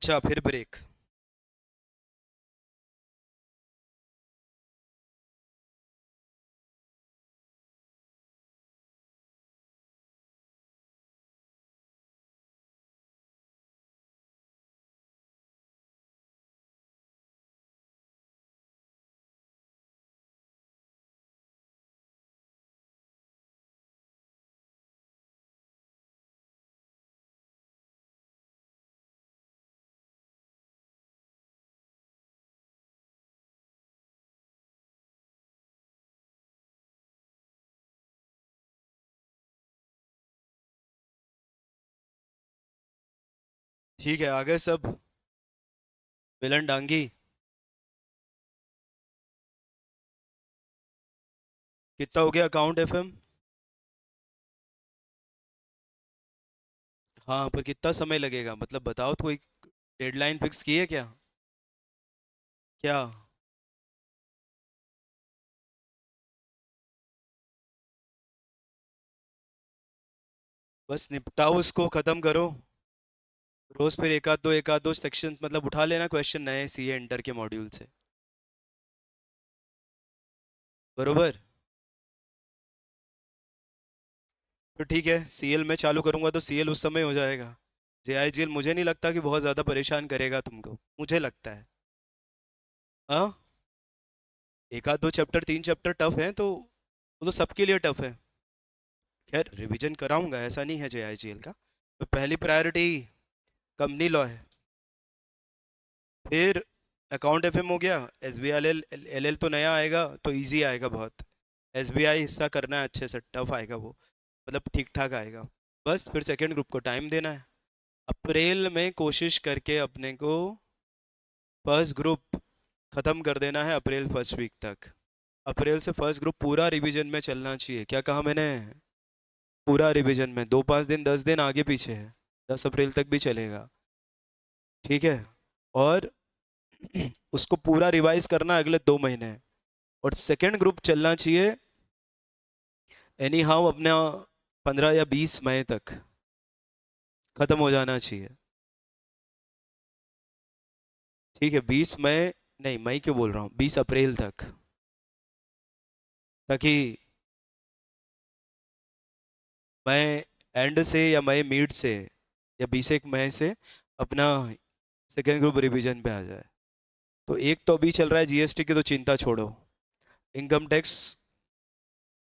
अच्छा, फिर ब्रेक। ठीक है, आगे सब। मिलन डांगी। कितना हो गया अकाउंट एफएम? हाँ, पर कितना समय लगेगा, मतलब बताओ तो, कोई डेडलाइन फिक्स की है क्या? क्या? बस निपटाओ, उसको ख़त्म करो। रोज़ फिर एक आध दो सेक्शन मतलब उठा लेना क्वेश्चन नए सीए इंटर के मॉड्यूल से। बरोबर। तो ठीक है, सीएल मैं चालू करूँगा तो सीएल उस समय हो जाएगा। जेआईजीएल मुझे नहीं लगता कि बहुत ज़्यादा परेशान करेगा तुमको, मुझे लगता है। हाँ। एक आध दो चैप्टर, तीन चैप्टर टफ हैं तो वो तो सबके लिए टफ है। खैर रिवीजन कराऊंगा, ऐसा नहीं है जेआईजीएल का। तो पहली प्रायोरिटी कंपनी लॉ है। फिर अकाउंट एफएम हो गया। एसबीआई एल एल तो नया आएगा तो इजी आएगा बहुत। एसबीआई हिस्सा करना है अच्छे से, टफ आएगा वो, मतलब ठीक ठाक आएगा। बस फिर सेकंड ग्रुप को टाइम देना है। अप्रैल में कोशिश करके अपने को फर्स्ट ग्रुप ख़त्म कर देना है, अप्रैल फर्स्ट वीक तक। अप्रैल से फर्स्ट ग्रुप पूरा रिवीजन में चलना चाहिए। क्या कहा मैंने? पूरा रिवीजन में, 2 5 दिन 10 दिन आगे पीछे है, 10 अप्रैल तक भी चलेगा। ठीक है। और उसको पूरा रिवाइज करना अगले 2 महीने। और सेकेंड ग्रुप चलना चाहिए एनी हाउ अपने 15 या 20 मई तक खत्म हो जाना चाहिए। ठीक है, 20 मई, नहीं मई क्यों बोल रहा हूँ, 20 अप्रैल तक। ताकि मई एंड से या मई मिड से या 20 एक मई से अपना सेकेंड ग्रुप रिवीजन पे आ जाए। तो एक तो अभी चल रहा है जीएसटी की, तो चिंता छोड़ो। इनकम टैक्स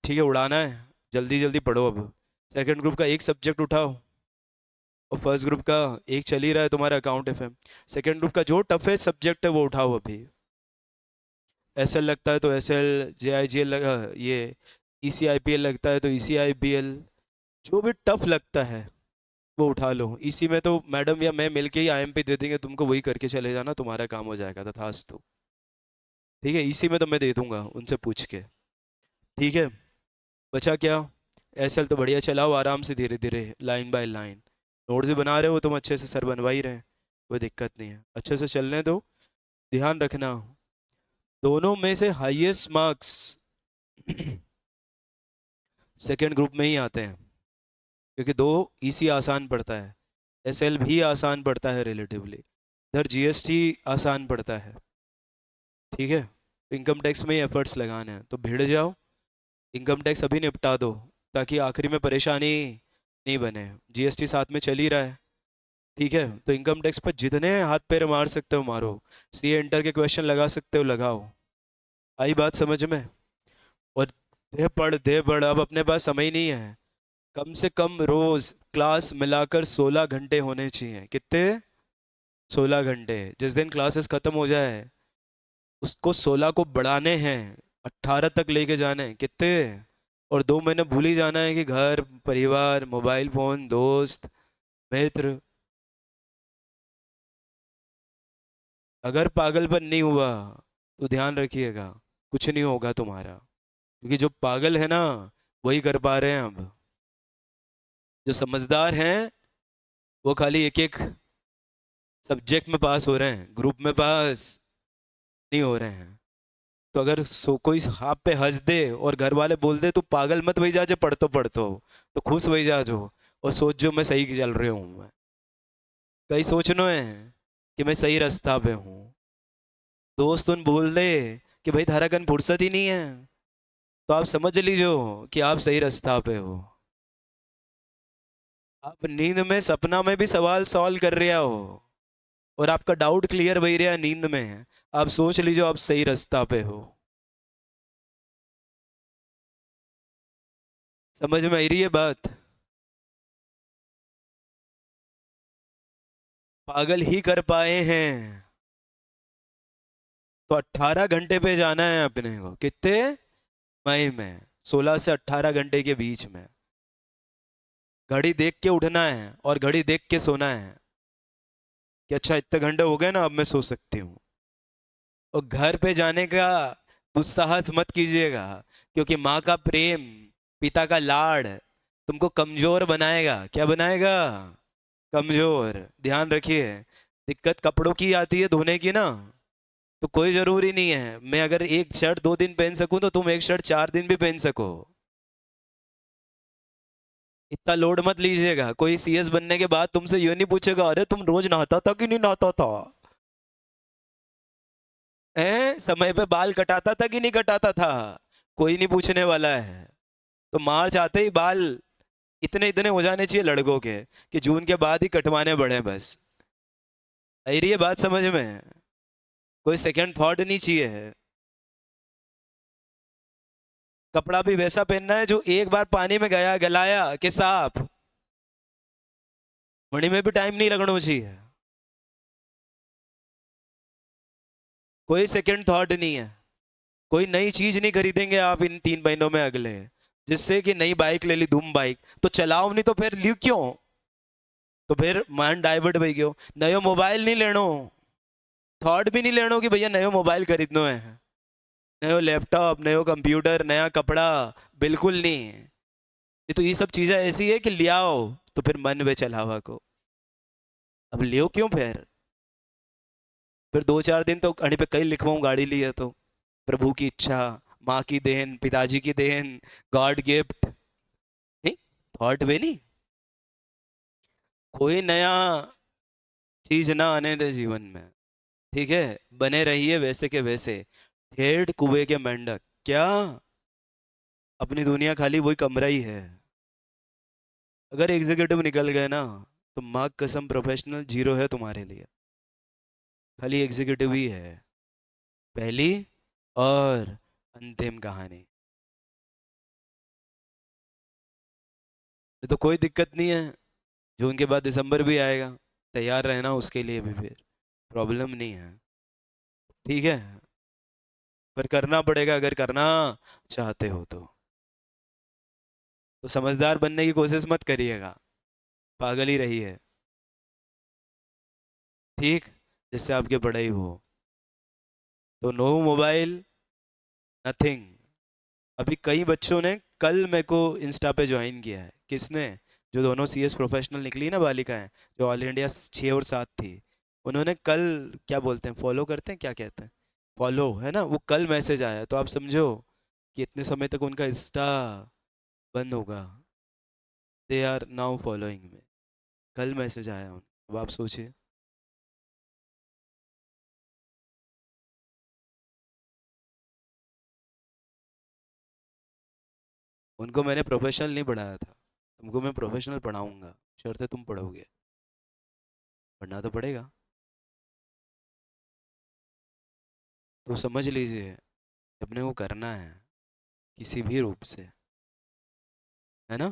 ठीक है, उड़ाना है, जल्दी जल्दी पढ़ो अब। सेकंड ग्रुप का एक सब्जेक्ट उठाओ, और फर्स्ट ग्रुप का एक चल ही रहा है तुम्हारा अकाउंट एफएम। सेकंड ग्रुप का जो टफेस्ट सब्जेक्ट है वो उठाओ अभी। एसएल लगता है तो एसएल, जेआईजीएल लगा, ये ईसीआईपीएल लगता है तो ईसीआईबीएल, जो भी टफ लगता है वो उठा लो। इसी में तो मैडम या मैं मिलके ही आईएमपी दे देंगे तुमको, वही करके चले जाना, तुम्हारा काम हो जाएगा तथास्तु। ठीक है, इसी में तो मैं दे दूंगा उनसे पूछ के। ठीक है। बचा क्या? एसएल तो बढ़िया चलाओ आराम से, धीरे धीरे लाइन बाय लाइन। नोट्स भी बना रहे हो तुम अच्छे से, सर बनवा ही रहे हैं, कोई दिक्कत नहीं है, अच्छे से चलने दो। ध्यान रखना, दोनों में से हाईएस्ट मार्क्स सेकेंड ग्रुप में ही आते हैं। क्योंकि दो ईसी आसान पड़ता है, एसएल भी आसान पड़ता है रिलेटिवली, इधर जीएसटी आसान पड़ता है। ठीक है, तो इनकम टैक्स में ही एफर्ट्स लगाने हैं तो भिड़ जाओ, इनकम टैक्स अभी निपटा दो, ताकि आखिरी में परेशानी नहीं बने। जीएसटी साथ में चल ही रहा है। ठीक है, तो इनकम टैक्स पर जितने हाथ पैर मार सकते हो मारो, सीए इंटर के क्वेश्चन लगा सकते हो लगाओ। आई बात समझ में? और दे पढ़, अब अपने पास समय ही नहीं है। कम से कम रोज क्लास मिलाकर 16 घंटे होने चाहिए। कितने? 16 घंटे। जिस दिन क्लासेस खत्म हो जाए उसको 16 को बढ़ाने हैं, 18 तक लेके जाने हैं। कितने? और 2 महीने भूल ही जाना है कि घर परिवार मोबाइल फोन दोस्त मित्र। अगर पागलपन नहीं हुआ तो ध्यान रखिएगा, कुछ नहीं होगा तुम्हारा। क्योंकि जो पागल है ना वही कर पा रहे हैं अब। जो समझदार हैं वो खाली एक एक सब्जेक्ट में पास हो रहे हैं, ग्रुप में पास नहीं हो रहे हैं। तो अगर कोई आप पे हंस दे और घर वाले बोल दे तू पागल मत वही जा जो पढ़तो तो खुश वही जा जो, और सोच जो मैं सही चल रही हूँ मैं। कई सोचना है। कि मैं सही रास्ता पे हूँ। दोस्त उन बोल दे कि भाई थारा कन फुर्सत ही नहीं है, तो आप समझ लीजिए कि आप सही रास्ता पे हो। आप नींद में सपना में भी सवाल सॉल्व कर रहे हो और आपका डाउट क्लियर वही रहा नींद में, आप सोच लीजिए आप सही रास्ता पे हो। समझ में आई रही है बात? पागल ही कर पाए हैं। तो 18 घंटे पे जाना है अपने को, कितने मई में? 16 से 18 घंटे के बीच में। घड़ी देख के उठना है और घड़ी देख के सोना है कि अच्छा इतने घंटे हो गए ना, अब मैं सो सकती हूँ। और घर पे जाने का दुस्साहस मत कीजिएगा, क्योंकि माँ का प्रेम, पिता का लाड़ तुमको कमजोर बनाएगा। क्या बनाएगा? कमजोर। ध्यान रखिए। दिक्कत कपड़ों की आती है धोने की ना, तो कोई जरूरी नहीं है मैं अगर एक शर्ट 2 दिन पहन सकूं तो तुम एक शर्ट 4 दिन भी पहन सको। इतना लोड मत लीजिएगा। कोई सीएस बनने के बाद तुमसे ये नहीं पूछेगा अरे तुम रोज नहाता था कि नहीं नहाता था, समय पे बाल कटाता था कि नहीं कटाता था। कोई नहीं पूछने वाला है। तो मार्च आते ही बाल इतने इतने हो जाने चाहिए लड़कों के कि जून के बाद ही कटवाने पड़े बस। आई रही है बात समझ में? कोई सेकंड थॉट नहीं चाहिए। कपड़ा भी वैसा पहनना है जो एक बार पानी में गया गलाया कि साफ। मणि में भी टाइम नहीं लगना चाहिए। कोई सेकंड थॉट नहीं है। कोई नई चीज नहीं खरीदेंगे आप इन 3 महीनों में अगले, जिससे कि नई बाइक ले ली धूम बाइक, तो चलाओ नहीं तो फिर ल्यू क्यों? तो फिर माइंड डाइवर्ट भाई क्यों? नयो मोबाइल नहीं लेनो, थॉट भी नहीं लेनो कि भैया नयो मोबाइल खरीदनो है, नयो लैपटॉप, नयो कंप्यूटर, नया कपड़ा, बिल्कुल नहीं। ये तो ये सब चीजें ऐसी है कि लियाओ तो फिर मन वे चलावा को। अब लियो क्यों फिर 2-4 दिन तो कहीं पे कहीं लिखवाऊं गाड़ी ली है तो प्रभु की इच्छा, माँ की देन, पिताजी की देन, गॉड गिफ्ट। नहीं, थॉट वे नहीं। कोई नया चीज ना आने दे जीवन में। ठीक है, बने रहिए वैसे के वैसे, ठेठ कुएं के मेंढक। क्या? अपनी दुनिया खाली वही कमरा ही है। अगर एग्जीक्यूटिव निकल गए ना, तो माँ कसम प्रोफेशनल जीरो है तुम्हारे लिए। खाली एग्जीक्यूटिव ही है, पहली और अंतिम कहानी। तो कोई दिक्कत नहीं है, जून के बाद दिसंबर भी आएगा, तैयार रहना उसके लिए भी, फिर प्रॉब्लम नहीं है। ठीक है, पर करना पड़ेगा अगर करना चाहते हो तो समझदार बनने की कोशिश मत करिएगा, पागल ही रहिए। ठीक, जिससे आपकी पढ़ाई हो। तो नो मोबाइल, नथिंग। अभी कई बच्चों ने कल मेरे को इंस्टा पे ज्वाइन किया है। किसने? जो दोनों सीएस प्रोफेशनल निकली ना बालिकाएं, जो ऑल इंडिया 6 और 7 थी, उन्होंने कल, क्या बोलते हैं, फॉलो करते हैं, क्या कहते हैं, फॉलो है ना, वो कल मैसेज आया। तो आप समझो कि इतने समय तक उनका इंस्टा बंद होगा। दे आर नाउ फॉलोइंग में, कल मैसेज आया अब आप सोचिए। उनको मैंने प्रोफेशनल नहीं पढ़ाया था, तुमको मैं प्रोफेशनल पढ़ाऊंगा, शर्त है तुम पढ़ोगे। पढ़ना तो पड़ेगा। तो समझ लीजिए, अपने को करना है किसी भी रूप से, है ना।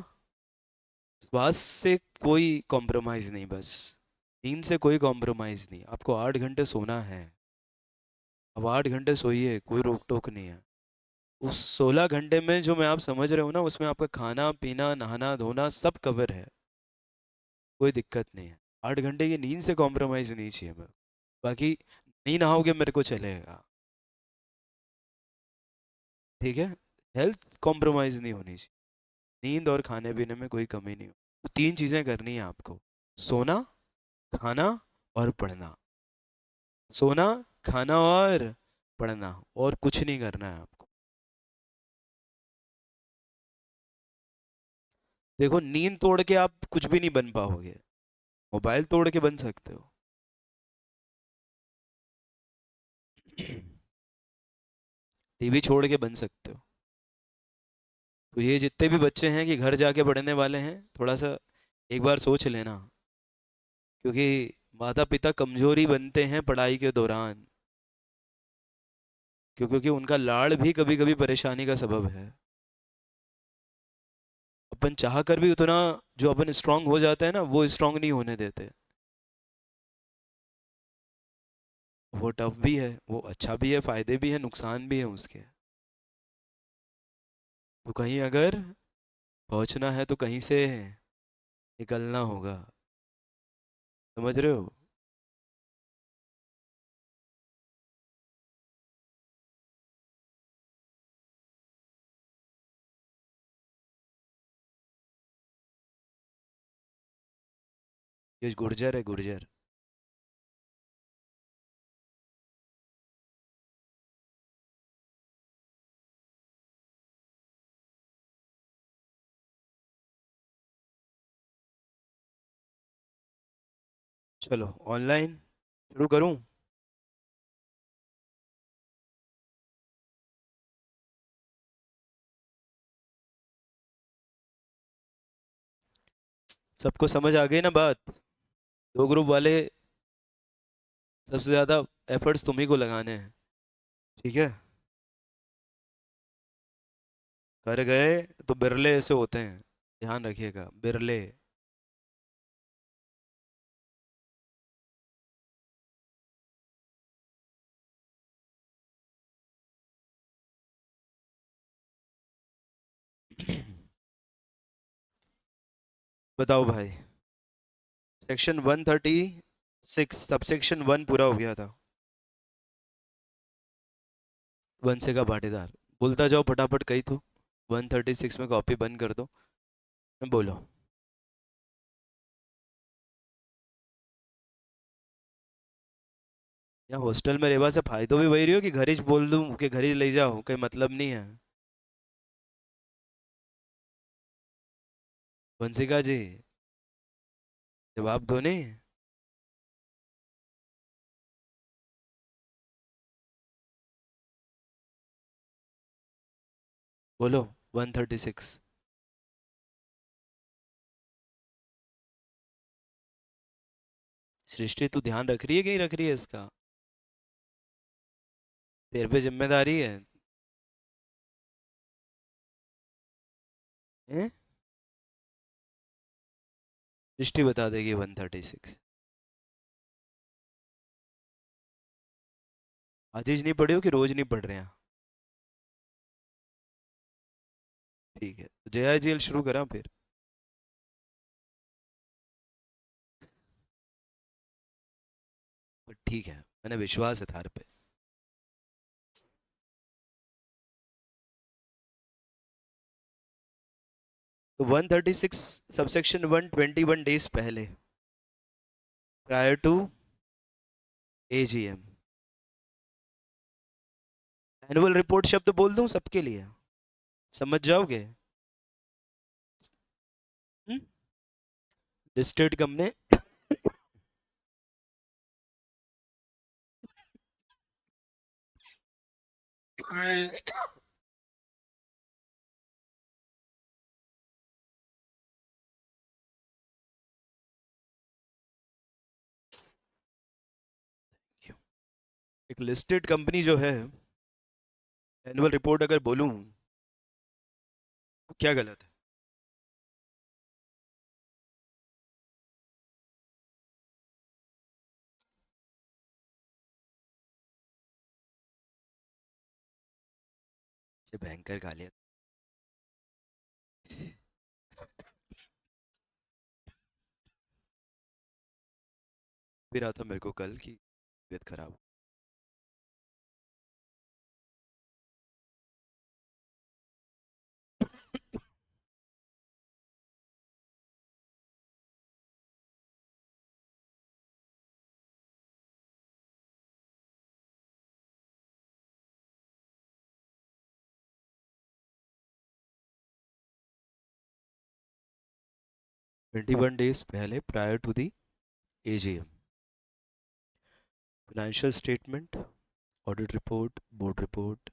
स्वास्थ्य से कोई कॉम्प्रोमाइज़ नहीं, बस नींद से कोई कॉम्प्रोमाइज़ नहीं। आपको 8 घंटे सोना है, अब 8 घंटे सोइए, कोई रोक टोक नहीं है। उस 16 घंटे में जो मैं आप समझ रहे हो ना, उसमें आपका खाना पीना नहाना धोना सब कवर है, कोई दिक्कत नहीं है। 8 घंटे की नींद से कॉम्प्रोमाइज़ नहीं चाहिए मेरे को। बाकी नहीं नहाओगे मेरे को चलेगा, ठीक है। हेल्थ कॉम्प्रोमाइज़ नहीं होनी चाहिए, नींद और खाने पीने में कोई कमी नहीं हो। तो 3 चीज़ें करनी है आपको: सोना, खाना और पढ़ना। सोना, खाना और पढ़ना, और कुछ नहीं करना है आपको। देखो, नींद तोड़ के आप कुछ भी नहीं बन पाओगे, मोबाइल तोड़ के बन सकते हो। टीवी छोड़ के बन सकते हो। तो ये जितने भी बच्चे हैं कि घर जाके पढ़ने वाले हैं, थोड़ा सा एक बार सोच लेना, क्योंकि माता पिता कमजोरी बनते हैं पढ़ाई के दौरान, क्योंकि उनका लाड़ भी कभी कभी परेशानी का सबब है। अपन चाह कर भी उतना जो अपन स्ट्रांग हो जाता है ना, वो स्ट्रांग नहीं होने देते। वो टफ भी है, वो अच्छा भी है, फायदे भी है, नुकसान भी है उसके। तो कहीं अगर पहुंचना है तो कहीं से निकलना होगा, समझ रहे हो? ये गुर्जर है, गुर्जर। चलो ऑनलाइन शुरू करूं? सबको समझ आ गई ना बात? दो ग्रुप वाले, सबसे ज़्यादा एफर्ट्स तुम्ही को लगाने हैं, ठीक है? कर गए तो बिरले ऐसे होते हैं, ध्यान रखिएगा, बिरले। बताओ भाई। सेक्शन 136 सबसेक्शन 1 पूरा हो गया था। वन से का पाटीदार, बोलता जाओ फटाफट, कही तो 136 में कॉपी बंद कर दो। बोलो। यहाँ हॉस्टल में रहवा से फायदो भी वही रही हो कि घर ही बोल दूं कि घर ही ले जाओ, कोई मतलब नहीं है। वंशिका जी, जवाब दो नहीं। बोलो। 136। सृष्टि तू ध्यान रख रही है कि नहीं रख रही है इसका? तेरे पे जिम्मेदारी है। हैं? सृष्टि बता देगी 136। आजीज नहीं पढ़े हो कि रोज नहीं पढ़ रहे हैं? ठीक है, तो जया जेल शुरू करा फिर। पर ठीक है, मैंने विश्वास है थार पे। तो 136 सबसेक्शन 121 डेज पहले, prior to AGM, annual report शब्द बोल दूं सबके लिए, समझ जाओगे? Listed company. एक लिस्टेड कंपनी जो है, एनुअल रिपोर्ट अगर बोलूं तो क्या गलत है? से भयंकर गालियां। भी रहा था मेरे को कल की तबीयत खराब। 21 डेज पहले, prior to the AGM, financial statement, audit report, board report,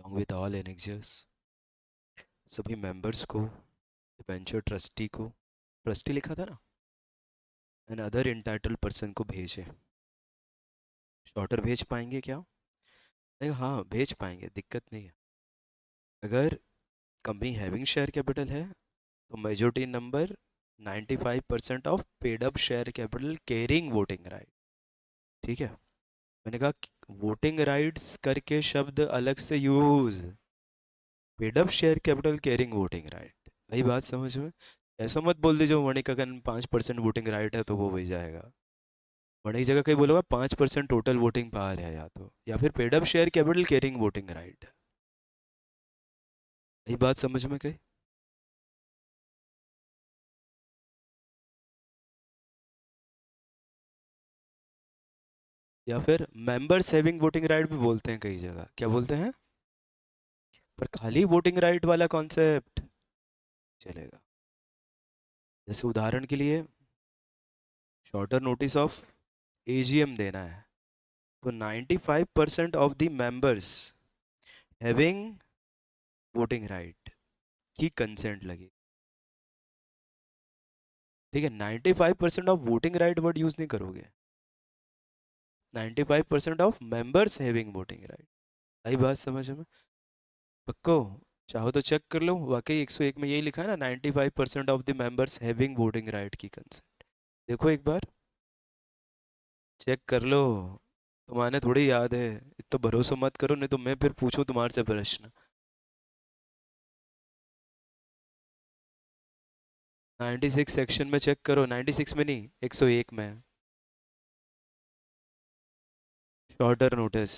along with all annexures, सभी मेंबर्स को, डिबेंचर ट्रस्टी को, ट्रस्टी लिखा था ना, एंड अदर इंटाइटल पर्सन को भेजे। शॉर्टर भेज पाएंगे क्या? नहीं, हाँ भेज पाएंगे, दिक्कत नहीं है। अगर कंपनी हैविंग शेयर कैपिटल है तो majority number 95% of paid up share capital carrying voting right. ठीक है, मैंने कहा वोटिंग राइट्स करके शब्द अलग से use, paid up share capital carrying voting right, वही बात समझ में। ऐसा मत बोल दीजिए वणिक अगर 5% वोटिंग राइट है तो वो वही जाएगा। वणिक जगह कहीं बोलोगा 5% टोटल वोटिंग पावर है, या तो या फिर paid up share capital carrying voting right, यही बात समझ में गई। या फिर मेंबर्स हैविंग वोटिंग राइट भी बोलते हैं कई जगह, क्या बोलते हैं? पर खाली वोटिंग राइट वाला कॉन्सेप्ट चलेगा। जैसे उदाहरण के लिए शॉर्टर नोटिस ऑफ एजीएम देना है, तो 95% of the members having voting right की कंसेंट लगी। ठीक है, 95% of voting right word use नहीं करोगे, 95% of members having voting right. आई बात समझ में? पक्को? चाहो तो चेक कर लो, वाकई 101 में यही लिखा है ना, 95% of the members having voting right की कंसेंट। देखो एक बार चेक कर लो, तुम्हारे थोड़ी याद है, इतना भरोसा मत करो नहीं तो मैं फिर पूछूं तुम्हारे से प्रश्न। 96 सेक्शन में चेक करो, 96 में नहीं 101 में। Shorter notice.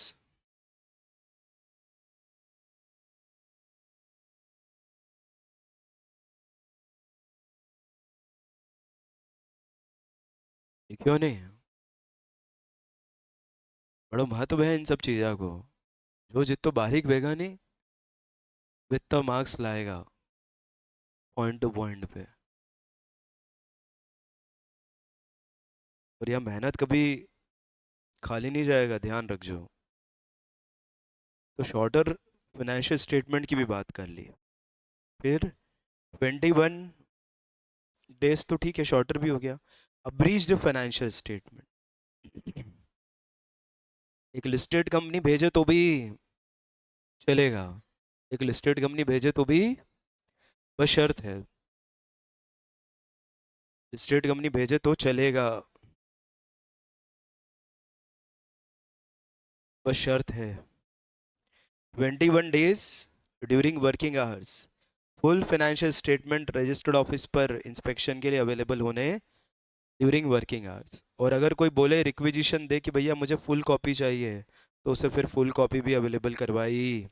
क्यों नहीं? बड़ा महत्व है इन सब चीज़ों को, जो जितना बारीक बेगा नहीं वित्ता मार्क्स लाएगा पॉइंट टू पॉइंट पे। और यह मेहनत कभी खाली नहीं जाएगा, ध्यान रखो। तो शॉर्टर फाइनेंशियल स्टेटमेंट की भी बात कर ली, फिर 21 डेज तो ठीक है, शॉर्टर भी हो गया। अब्रीज्ड फाइनेंशियल स्टेटमेंट, एक लिस्टेड कंपनी भेजे तो भी चलेगा, एक लिस्टेड कंपनी भेजे तो भी, बस शर्त है, लिस्टेड कंपनी भेजे तो चलेगा, बस शर्त है 21 days during working hours full financial statement registered office पर इंस्पेक्शन के लिए अवेलेबल होने ड्यूरिंग वर्किंग आवर्स। और अगर कोई बोले रिक्विजिशन दे कि भैया मुझे फुल कॉपी चाहिए, तो उसे फिर फुल कॉपी भी अवेलेबल करवाई।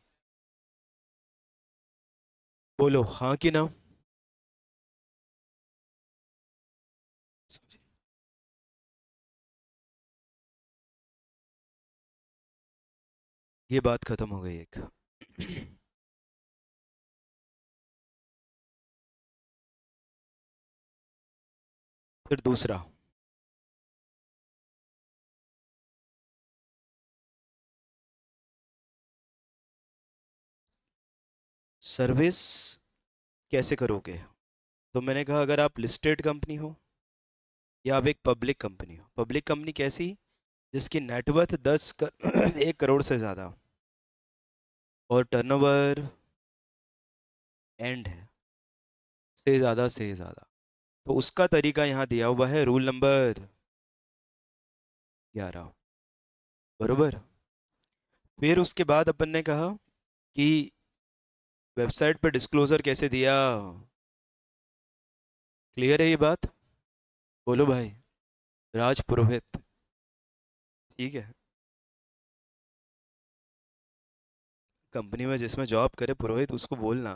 बोलो हाँ कि ना? ये बात खत्म हो गई एक। फिर दूसरा, सर्विस कैसे करोगे? तो मैंने कहा अगर आप लिस्टेड कंपनी हो या आप एक पब्लिक कंपनी हो, पब्लिक कंपनी कैसी? जिसकी नेटवर्थ 1 करोड़ से ज़्यादा और टर्नओवर एंड है से ज़्यादा, तो उसका तरीका यहाँ दिया हुआ है, रूल नंबर 11। बरोबर। फिर उसके बाद अपन ने कहा कि वेबसाइट पे डिस्क्लोजर कैसे दिया, क्लियर है ये बात? बोलो भाई, राज पुरोहित। ठीक है, कंपनी में जिसमें जॉब करे पुरोहित, उसको बोलना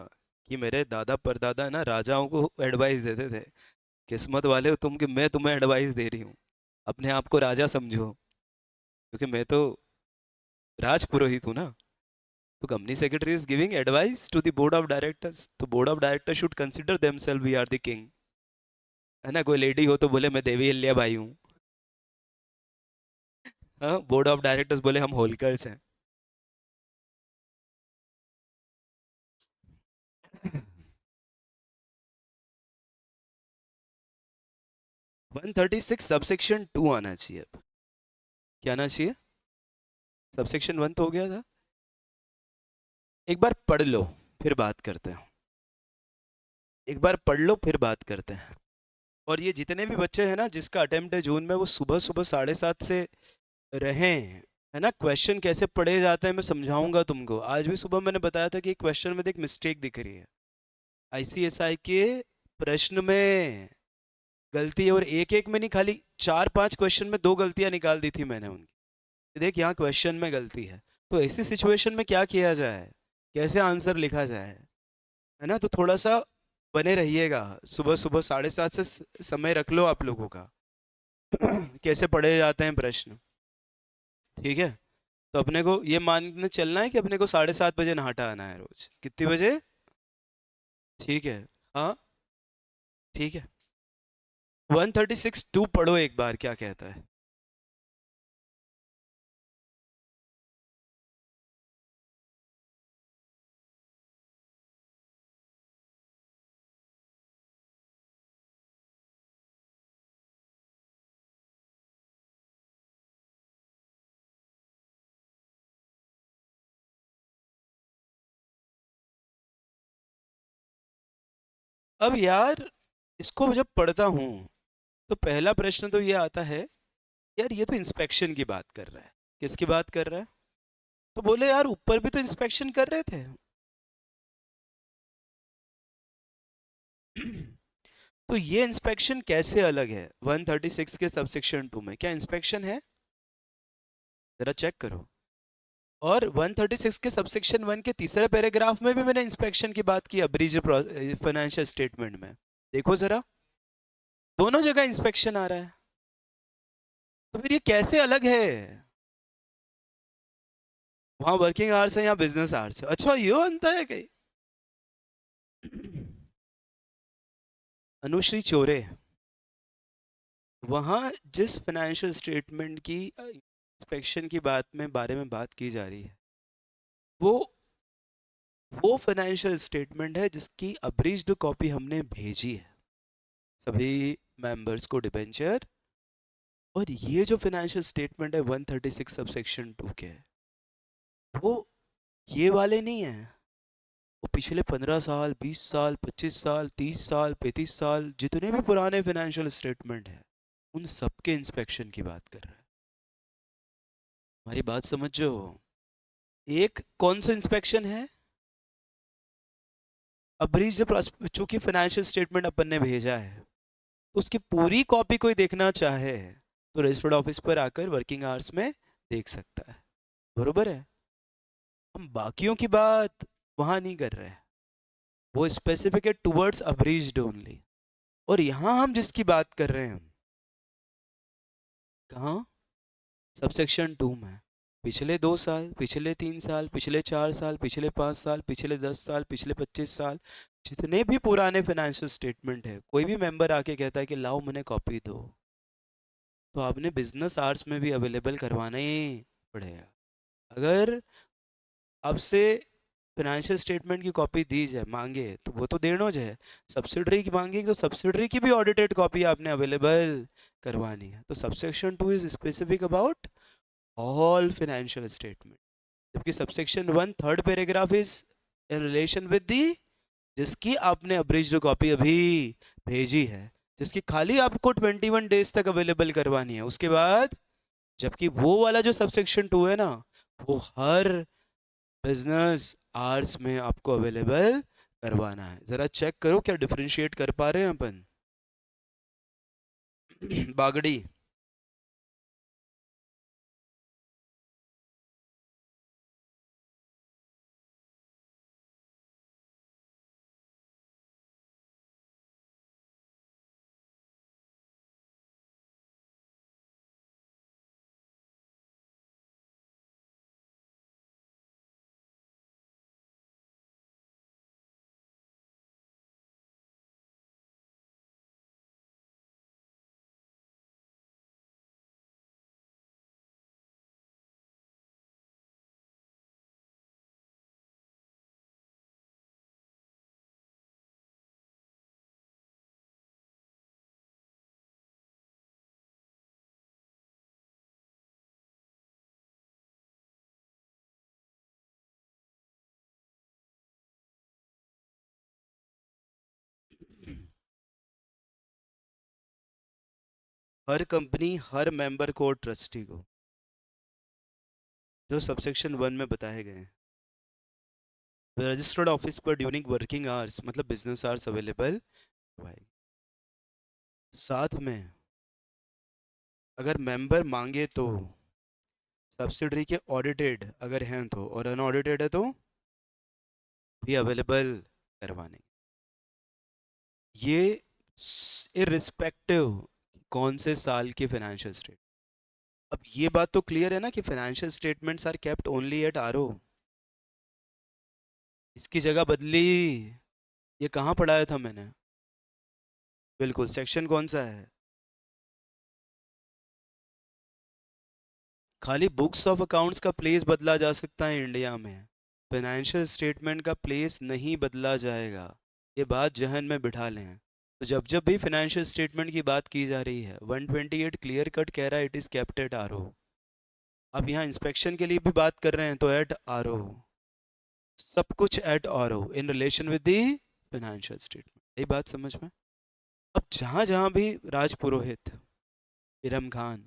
कि मेरे दादा परदादा ना राजाओं को एडवाइस देते थे, किस्मत वाले हो तुम कि मैं तुम्हें एडवाइस दे रही हूँ, अपने आप को राजा समझो, क्योंकि मैं तो राज पुरोहित हूँ ना। तो company secretary is giving advice to the board of directors, तो board of director should consider themselves we are the king, है ना? कोई लेडी हो तो बोले मैं देवी अल्लिया भाई हूँ, हाँ बोर्ड ऑफ डायरेक्टर्स बोले हम होलकर्स हैं। 136 सबसेक्शन 2 आना चाहिए। अब क्या आना चाहिए? सबसेक्शन 1 तो हो गया था। एक बार पढ़ लो फिर बात करते हैं। एक बार पढ़ लो फिर बात करते हैं। और ये जितने भी बच्चे हैं ना जिसका अटेम्प्ट है जून में, वो सुबह सुबह 7:30 से रहें। है ना, क्वेश्चन कैसे पढ़े जाते हैं मैं समझाऊंगा तुमको। आज भी सुबह मैंने बताया था कि एक क्वेश्चन में देख मिस्टेक दिख रही है। आईसीएसआई के प्रश्न में गलती है, और एक एक में नहीं, खाली 4-5 क्वेश्चन में 2 गलतियां निकाल दी थी मैंने उनकी। देख यहाँ क्वेश्चन में गलती है, तो ऐसी सिचुएशन में क्या किया जाए, कैसे आंसर लिखा जाए, है ना। तो थोड़ा सा बने रहिएगा, सुबह सुबह 7:30 से समय रख लो आप लोगों का। कैसे पढ़े जाते हैं प्रश्न, ठीक है। तो अपने को ये मानने चलना है कि अपने को 7:30 बजे नहाटा आना है रोज। कितनी बजे? ठीक है। हाँ ठीक है। 136(2) पढ़ो एक बार, क्या कहता है। अब यार इसको जब पढ़ता हूँ तो पहला प्रश्न तो ये आता है, यार ये तो इंस्पेक्शन की बात कर रहा है। किसकी बात कर रहा है? तो बोले यार ऊपर भी तो इंस्पेक्शन कर रहे थे। तो ये इंस्पेक्शन कैसे अलग है 136 के सबसेक्शन 2 में? क्या इंस्पेक्शन है? जरा चेक करो। और 136 के सबसेक्शन 1 के तीसरे पैराग्राफ में भी मैंने इंस्पेक्शन की बात की, अब्रीज फाइनेंशियल स्टेटमेंट में। देखो जरा, दोनों जगह इंस्पेक्शन आ रहा है। तो फिर ये कैसे अलग है? वहां वर्किंग आवर्स है, यहाँ बिजनेस आवर्स है। अच्छा ये बनता है कहीं। अनुश्री चोरे, वहाँ जिस फाइनेंशियल स्टेटमेंट की इंस्पेक्शन की बारे में बात की जा रही है, वो वो फाइनेंशियल स्टेटमेंट है जिसकी अब्रीज्ड कॉपी हमने भेजी है सभी मेंबर्स को, डिबेंचर। और ये जो फाइनेंशियल स्टेटमेंट है 136 सबसेक्शन 2 के, वो ये वाले नहीं है। वो पिछले 15 साल, 20 साल, 25 साल, 30 साल, 35 साल, जितने भी पुराने फाइनेंशियल स्टेटमेंट है उन सबके इंस्पेक्शन की बात कर रहा है। हमारी बात समझो। एक कौन सा इंस्पेक्शन है? अब्रीज, चूंकि फाइनेंशियल स्टेटमेंट अपन ने भेजा है तो उसकी पूरी कॉपी कोई देखना चाहे तो रजिस्टर्ड ऑफिस पर आकर वर्किंग आवर्स में देख सकता है। बरोबर है। हम बाकियों की बात वहां नहीं कर रहे हैं, वो स्पेसिफिक है टुवर्ड्स अब्रीज्ड ओनली। और यहां हम जिसकी बात कर रहे हैं, कहाँ? सबसेक्शन 2 में। पिछले 2 साल, पिछले 3 साल, पिछले 4 साल, पिछले 5 साल, पिछले 10 साल, पिछले 25 साल, जितने भी पुराने फाइनेंशियल स्टेटमेंट है, कोई भी मेंबर आके कहता है कि लाओ मुझे कॉपी दो, तो आपने बिजनेस आवर्स में भी अवेलेबल करवाना ही पड़ेगा। अगर आपसे फाइनेंशियल स्टेटमेंट की कॉपी दी जाए, मांगे, तो वो तो देनोज है। सब्सिडरी की मांगी तो सब्सिडरी की भी ऑडिटेड कॉपी आपने अवेलेबल करवानी है। तो subsection 2 is specific about all financial statement, जबकि subsection 1 third paragraph is in relation with the, जिसकी आपने अब्रिज्ड कॉपी अभी भेजी है, जिसकी खाली आपको 21 डेज तक अवेलेबल करवानी है उसके बाद। जबकि वो वाला जो सबसेक्शन 2 है ना, वो हर बिजनेस आवर्स में आपको अवेलेबल करवाना है। जरा चेक करो क्या डिफरेंशिएट कर पा रहे हैं अपन। बागड़ी। हर कंपनी हर मेंबर को और ट्रस्टी को, जो सबसेक्शन 1 में बताए गए हैं, रजिस्टर्ड ऑफिस पर ड्यूरिंग वर्किंग आवर्स मतलब बिजनेस आवर्स अवेलेबल भाई। साथ में अगर मेंबर मांगे तो सब्सिडरी के ऑडिटेड अगर हैं तो, और अनऑडिटेड है तो भी अवेलेबल करवाने। ये इरिस्पेक्टिव कौन से साल की फाइनेंशियल स्टेट। अब ये बात तो क्लियर है ना कि financial statements are kept only at RO. इसकी जगह बदली, ये कहाँ पढ़ाया था मैंने? बिल्कुल, सेक्शन कौन सा है? खाली बुक्स ऑफ अकाउंट्स का प्लेस बदला जा सकता है इंडिया में, फाइनेंशियल स्टेटमेंट का प्लेस नहीं बदला जाएगा। ये बात जहन में बिठा लें। तो जब जब भी फाइनेंशियल स्टेटमेंट की बात की जा रही है, 128 क्लियर कट कह रहा है it is kept at RO. अब यहाँ इंस्पेक्शन के लिए भी बात कर रहे हैं तो एट आरओ, सब कुछ at RO in relation with the financial statement. यही बात समझ में? अब जहाँ जहाँ भी राजपुरोहित, इरम खान,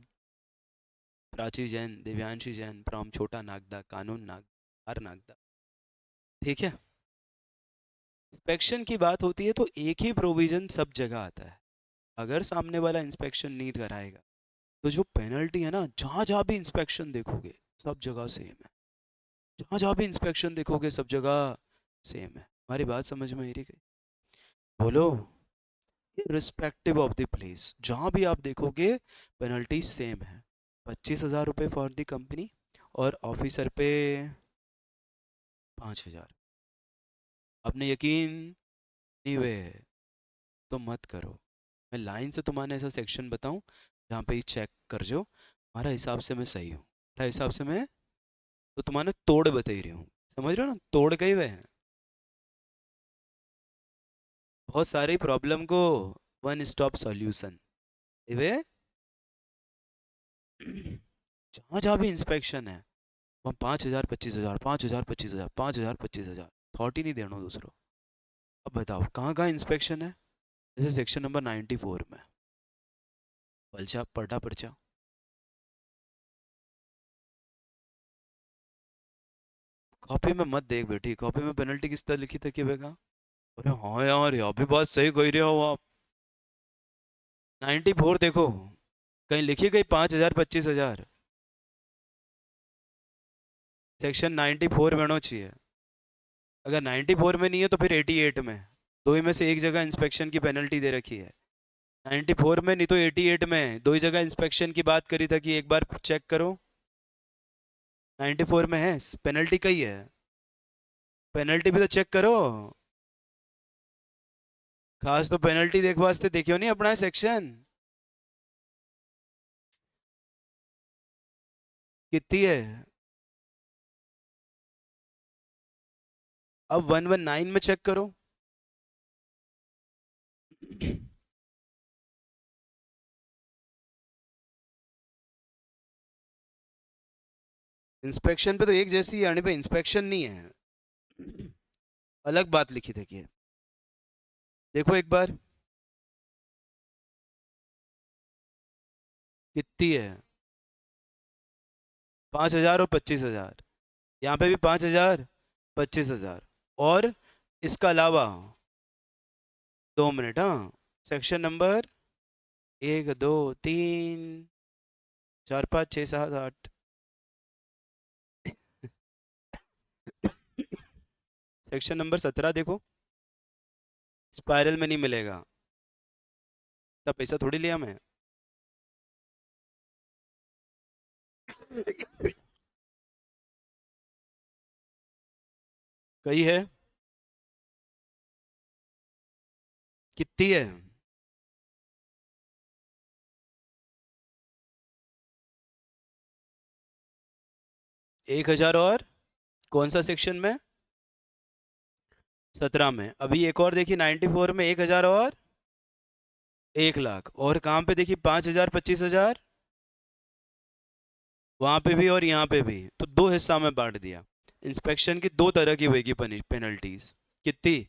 प्राची जैन, दिव्यांशी जैन फ्रॉम छोटा नागदा, कानून नाग, हर नागदा, ठीक है, इंस्पेक्शन की बात होती है तो एक ही प्रोविजन सब जगह आता है। अगर सामने वाला इंस्पेक्शन नहीं कराएगा तो जो पेनल्टी है ना, जहाँ जहाँ भी इंस्पेक्शन देखोगे सब जगह सेम है, जहाँ जहाँ भी इंस्पेक्शन देखोगे सब जगह सेम है। हमारी बात समझ में आ रही गई? बोलो। रिस्पेक्टिव ऑफ द प्लेस, जहाँ भी आप देखोगे पेनल्टी सेम है। 25,000 रुपये फॉर द कंपनी और ऑफिसर पे 5,000। आपने यकीन नहीं हुए तो मत करो, मैं लाइन से तुम्हारे ऐसा सेक्शन बताऊं जहाँ पे ही चेक कर जो हमारा हिसाब से मैं सही हूँ, हमारा हिसाब से मैं तो तुम्हारे तोड़ बता ही रही हूँ। समझ रहे हो ना, तोड़ गए हुए हैं बहुत सारी प्रॉब्लम को, वन स्टॉप सॉल्यूशन। वे जहाँ जहाँ भी इंस्पेक्शन है वहाँ 5,000 25,000 5,000 25,000 5,000 25,000, थॉट ही नहीं देना दूसरों। अब बताओ कहाँ कहाँ इंस्पेक्शन है? जैसे सेक्शन नंबर 94 में पलचा पटा पर्चा, कॉपी में मत देख बेटी, कॉपी में पेनल्टी किस तरह लिखी थी कि बेगा। अरे हाँ यार, यह भी बात सही कह रहे हो आप। 94 देखो, कहीं लिखी गई 5,000 25,000? सेक्शन 94 में होना चाहिए। अगर 94 में नहीं है तो फिर 88 में, दो ही में से एक जगह इंस्पेक्शन की पेनल्टी दे रखी है। 94 में नहीं तो 88 में, दो ही जगह इंस्पेक्शन की बात करी था कि एक बार चेक करो। 94 में है पेनल्टी, कही है पेनल्टी भी तो चेक करो। खास तो पेनल्टी देख वास्ते देखियो नहीं अपना सेक्शन कितनी है। अब 119 में चेक करो। इंस्पेक्शन पे तो एक जैसी है, आने पे इंस्पेक्शन नहीं है, अलग बात लिखी देखिए, देखो एक बार कितनी है। 5,000 और 25,000, यहाँ पे भी 5,000 25,000, और इसका अलावा 2 मिनट, हाँ, सेक्शन नंबर 1 2 3 4 5 6 7 8, सेक्शन नंबर 17 देखो, स्पाइरल में नहीं मिलेगा, तब पैसा थोड़ी लिया मैं। कही है कितनी है? 1,000 और कौन सा सेक्शन में? 17 में। अभी एक और देखिए, 94 में 1,000 और 1,00,000, और कहाँ पे देखिए 5,000 25,000, वहां पे भी और यहाँ पे भी, तो दो हिस्सा में बांट दिया। इंस्पेक्शन की दो तरह की होगी पेनल्टीज, कितनी?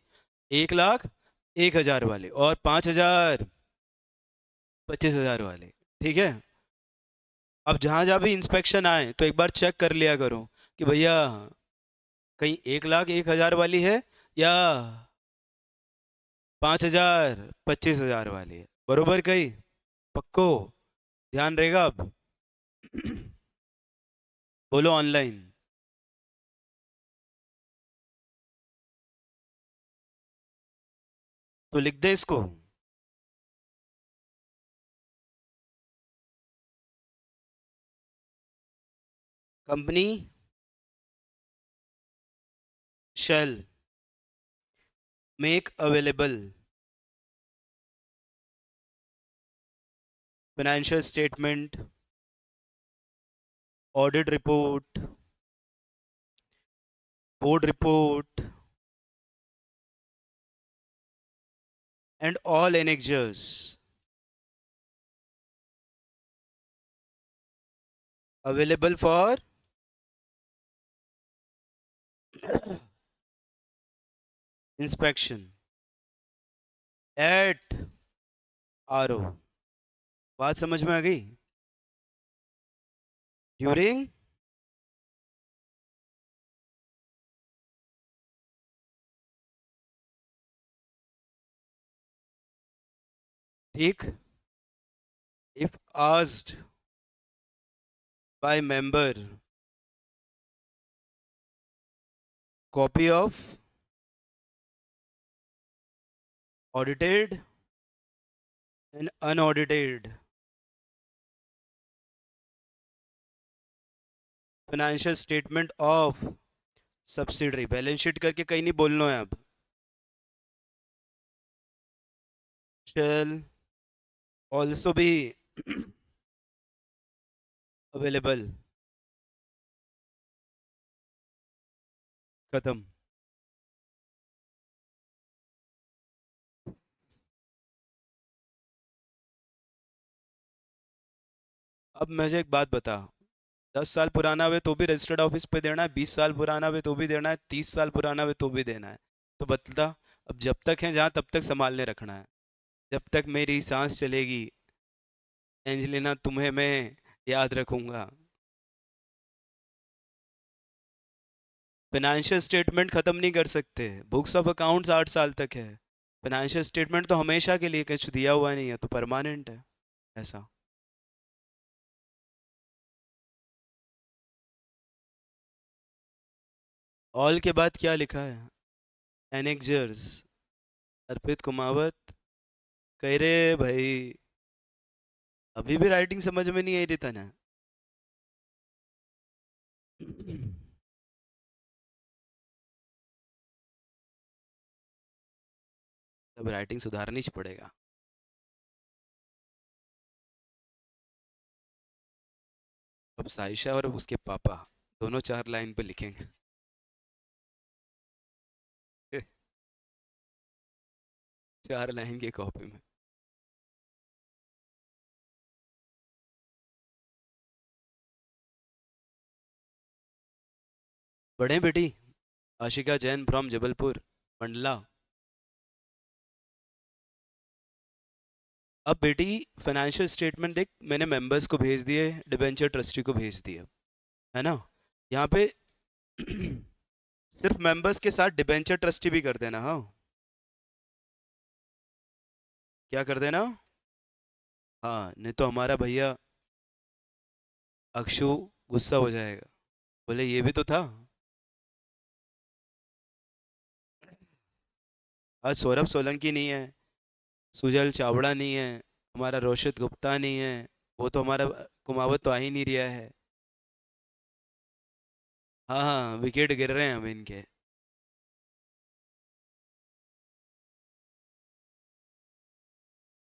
1,00,000 1,000 वाले और 5,000 25,000 वाले। ठीक है। अब जहाँ जहाँ भी इंस्पेक्शन आए तो एक बार चेक कर लिया करो कि भैया कहीं 1 लाख 1 हजार वाली है या 5 हजार 25 हजार वाली है, बरोबर कहीं? पक्को ध्यान रहेगा अब। बोलो ऑनलाइन। तो लिख दे इसको। Company shall make available financial statement, audit report, board report, and all annexures available for inspection at RO। बात समझ में आ गई? ड्यूरिंग ठीक। if asked by member, copy of audited and unaudited financial statement of subsidiary, balance sheet करके कहीं नहीं बोलना है अब। shall also be available। खत्म। अब मुझे एक बात बता, 10 साल पुराना हुए तो भी रजिस्टर्ड ऑफिस पे देना है, 20 साल पुराना हुए तो भी देना है, 30 साल पुराना हुए तो भी देना है। तो बता, अब जब तक है जहाँ तब तक संभालने रखना है। जब तक मेरी सांस चलेगी एंजेलिना तुम्हें मैं याद रखूंगा। फाइनेंशियल स्टेटमेंट खत्म नहीं कर सकते, बुक्स ऑफ अकाउंट्स 8 साल तक है। फाइनेंशियल स्टेटमेंट तो हमेशा के लिए, कुछ दिया हुआ नहीं है तो परमानेंट है ऐसा। ऑल के बाद क्या लिखा है? एनेक्जर्स। अर्पित कुमावत कह रहे भाई अभी भी राइटिंग समझ में नहीं आई रही था ना। अब राइटिंग सुधारनी ही पड़ेगा। अब साइशा और उसके पापा दोनों 4 लाइन पे लिखेंगे। 4 लाइन की कॉपी में। बढ़े बेटी। आशिका जैन फ्रॉम जबलपुर मंडला। अब बेटी फाइनेंशियल स्टेटमेंट देख, मैंने मेंबर्स को भेज दिए, डिबेंचर ट्रस्टी को भेज दिए, है ना? यहाँ पे सिर्फ मेंबर्स के साथ डिबेंचर ट्रस्टी भी कर देना। हाँ, क्या कर देना? हाँ, नहीं तो हमारा भैया अक्षु गुस्सा हो जाएगा, बोले ये भी तो था। आज सौरभ सोलंकी नहीं है, सुजल चावड़ा नहीं है, हमारा रोशित गुप्ता नहीं है, वो तो हमारा कुमावत तो आ ही नहीं रहा है। हाँ हाँ, विकेट गिर रहे हैं अब इनके।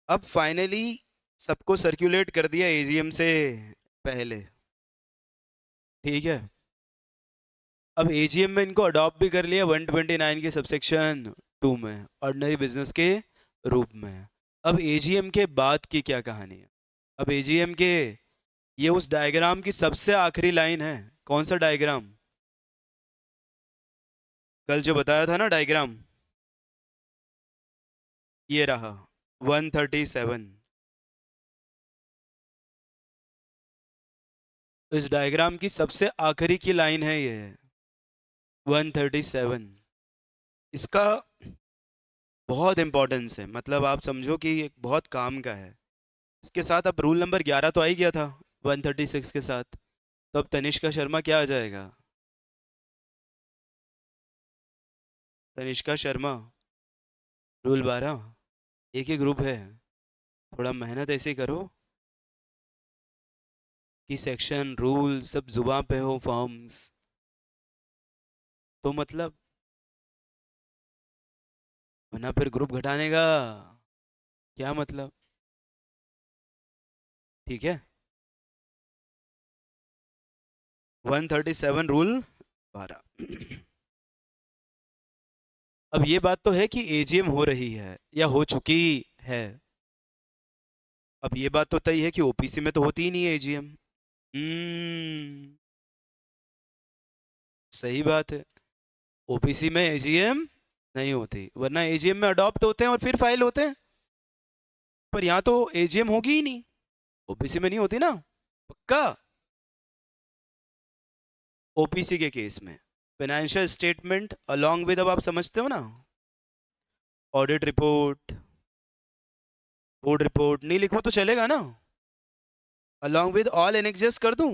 अब फाइनली सबको सर्कुलेट कर दिया एजीएम से पहले, ठीक है। अब एजीएम में इनको अडॉप्ट भी कर लिया 129 के सबसेक्शन 2 में, ऑर्डिनरी बिजनेस के रूप में। अब एजीएम के बाद की क्या कहानी है? अब एजीएम के, ये उस डायग्राम की सबसे आखिरी लाइन है। कौन सा डायग्राम? कल जो बताया था ना डायग्राम, ये रहा 137। इस डायग्राम की सबसे आखिरी की लाइन है ये 137। इसका बहुत इंपॉर्टेंस है, मतलब आप समझो कि ये बहुत काम का है। इसके साथ अब रूल नंबर 11 तो आ ही गया था 136 के साथ, तो अब तनिष्का शर्मा क्या आ जाएगा? तनिष्का शर्मा रूल 12। एक ही ग्रुप है, थोड़ा मेहनत ऐसे करो कि सेक्शन रूल सब जुबान पे हो, फॉर्म्स तो मतलब, वरना फिर ग्रुप घटाने का क्या मतलब? ठीक है, 137 रूल 12। अब ये बात तो है कि एजीएम हो रही है या हो चुकी है। अब ये बात तो तय है कि ओपीसी में तो होती ही नहीं है एजीएम। सही बात है, ओपीसी में एजीएम नहीं होती, वरना एजीएम में अडॉप्ट होते हैं और फिर फाइल होते हैं। पर यहाँ तो एजीएम होगी ही नहीं, ओपीसी में नहीं होती ना, पक्का। ओपीसी के केस में फाइनेंशियल स्टेटमेंट अलोंग विद, अब आप समझते हो ना, ऑडिट रिपोर्ट, बोर्ड रिपोर्ट नहीं लिखो तो चलेगा ना, अलोंग विद ऑल एनेक्सेस कर दूं?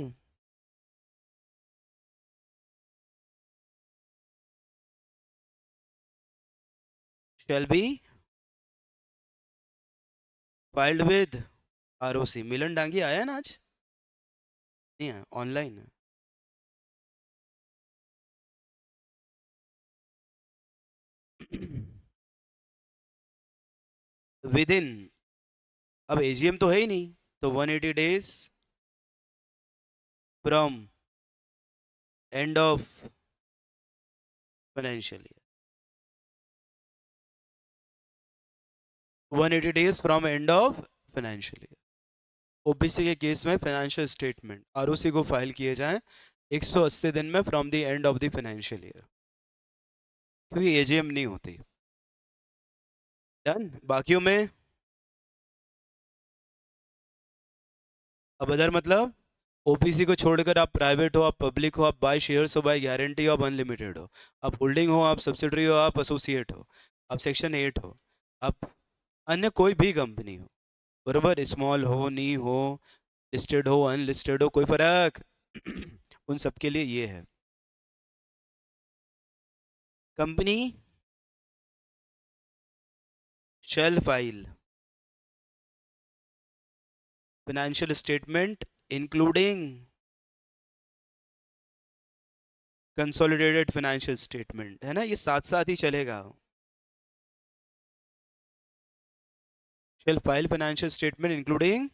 Shall be filed with ROC. Milan Dangi आया है ना आज? नहीं आया, ऑनलाइन है। विद इन, अब एजीएम तो है ही नहीं, तो 180 days from end of financial year, 180 days from end of financial year. OBC के केस में फाइनेंशियल स्टेटमेंट आरओसी को फाइल किए जाएं 180 दिन में from the end of the financial year, क्योंकि एजीएम नहीं होती। डन, बाकियों में अब अदर मतलब, ओपीसी को छोड़कर आप प्राइवेट हो, आप पब्लिक हो, आप बाय शेयर्स हो, बाय गारंटी हो, आप अनलिमिटेड हो, आप होल्डिंग हो, आप सब्सिडरी हो, आप एसोसिएट हो, आप सेक्शन 8 हो, आप अन्य कोई भी कंपनी हो, बराबर, स्मॉल हो, नी हो, लिस्टेड हो, अनलिस्टेड हो, कोई फर्क उन सबके लिए ये है। Company shall file financial statement including consolidated financial statement, है ना, ये साथ साथ ही चलेगा। Shall file financial statement including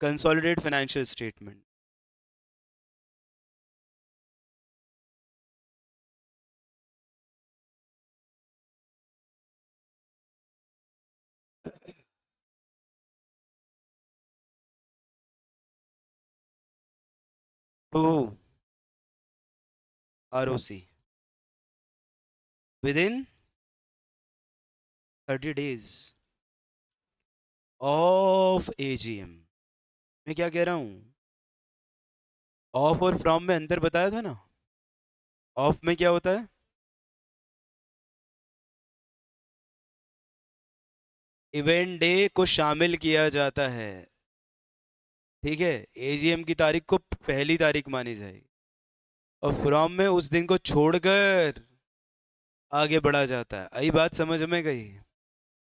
consolidated financial statement. To ROC within 30 days of AGM. मैं क्या कह रहा हूँ, ऑफ और फ्रॉम में अंतर बताया था ना। ऑफ में क्या होता है, इवेंट डे को शामिल किया जाता है, ठीक है, एजीएम की तारीख को पहली तारीख मानी जाएगी, और फ्रॉम में उस दिन को छोड़कर आगे बढ़ा जाता है। आई बात समझ में गई?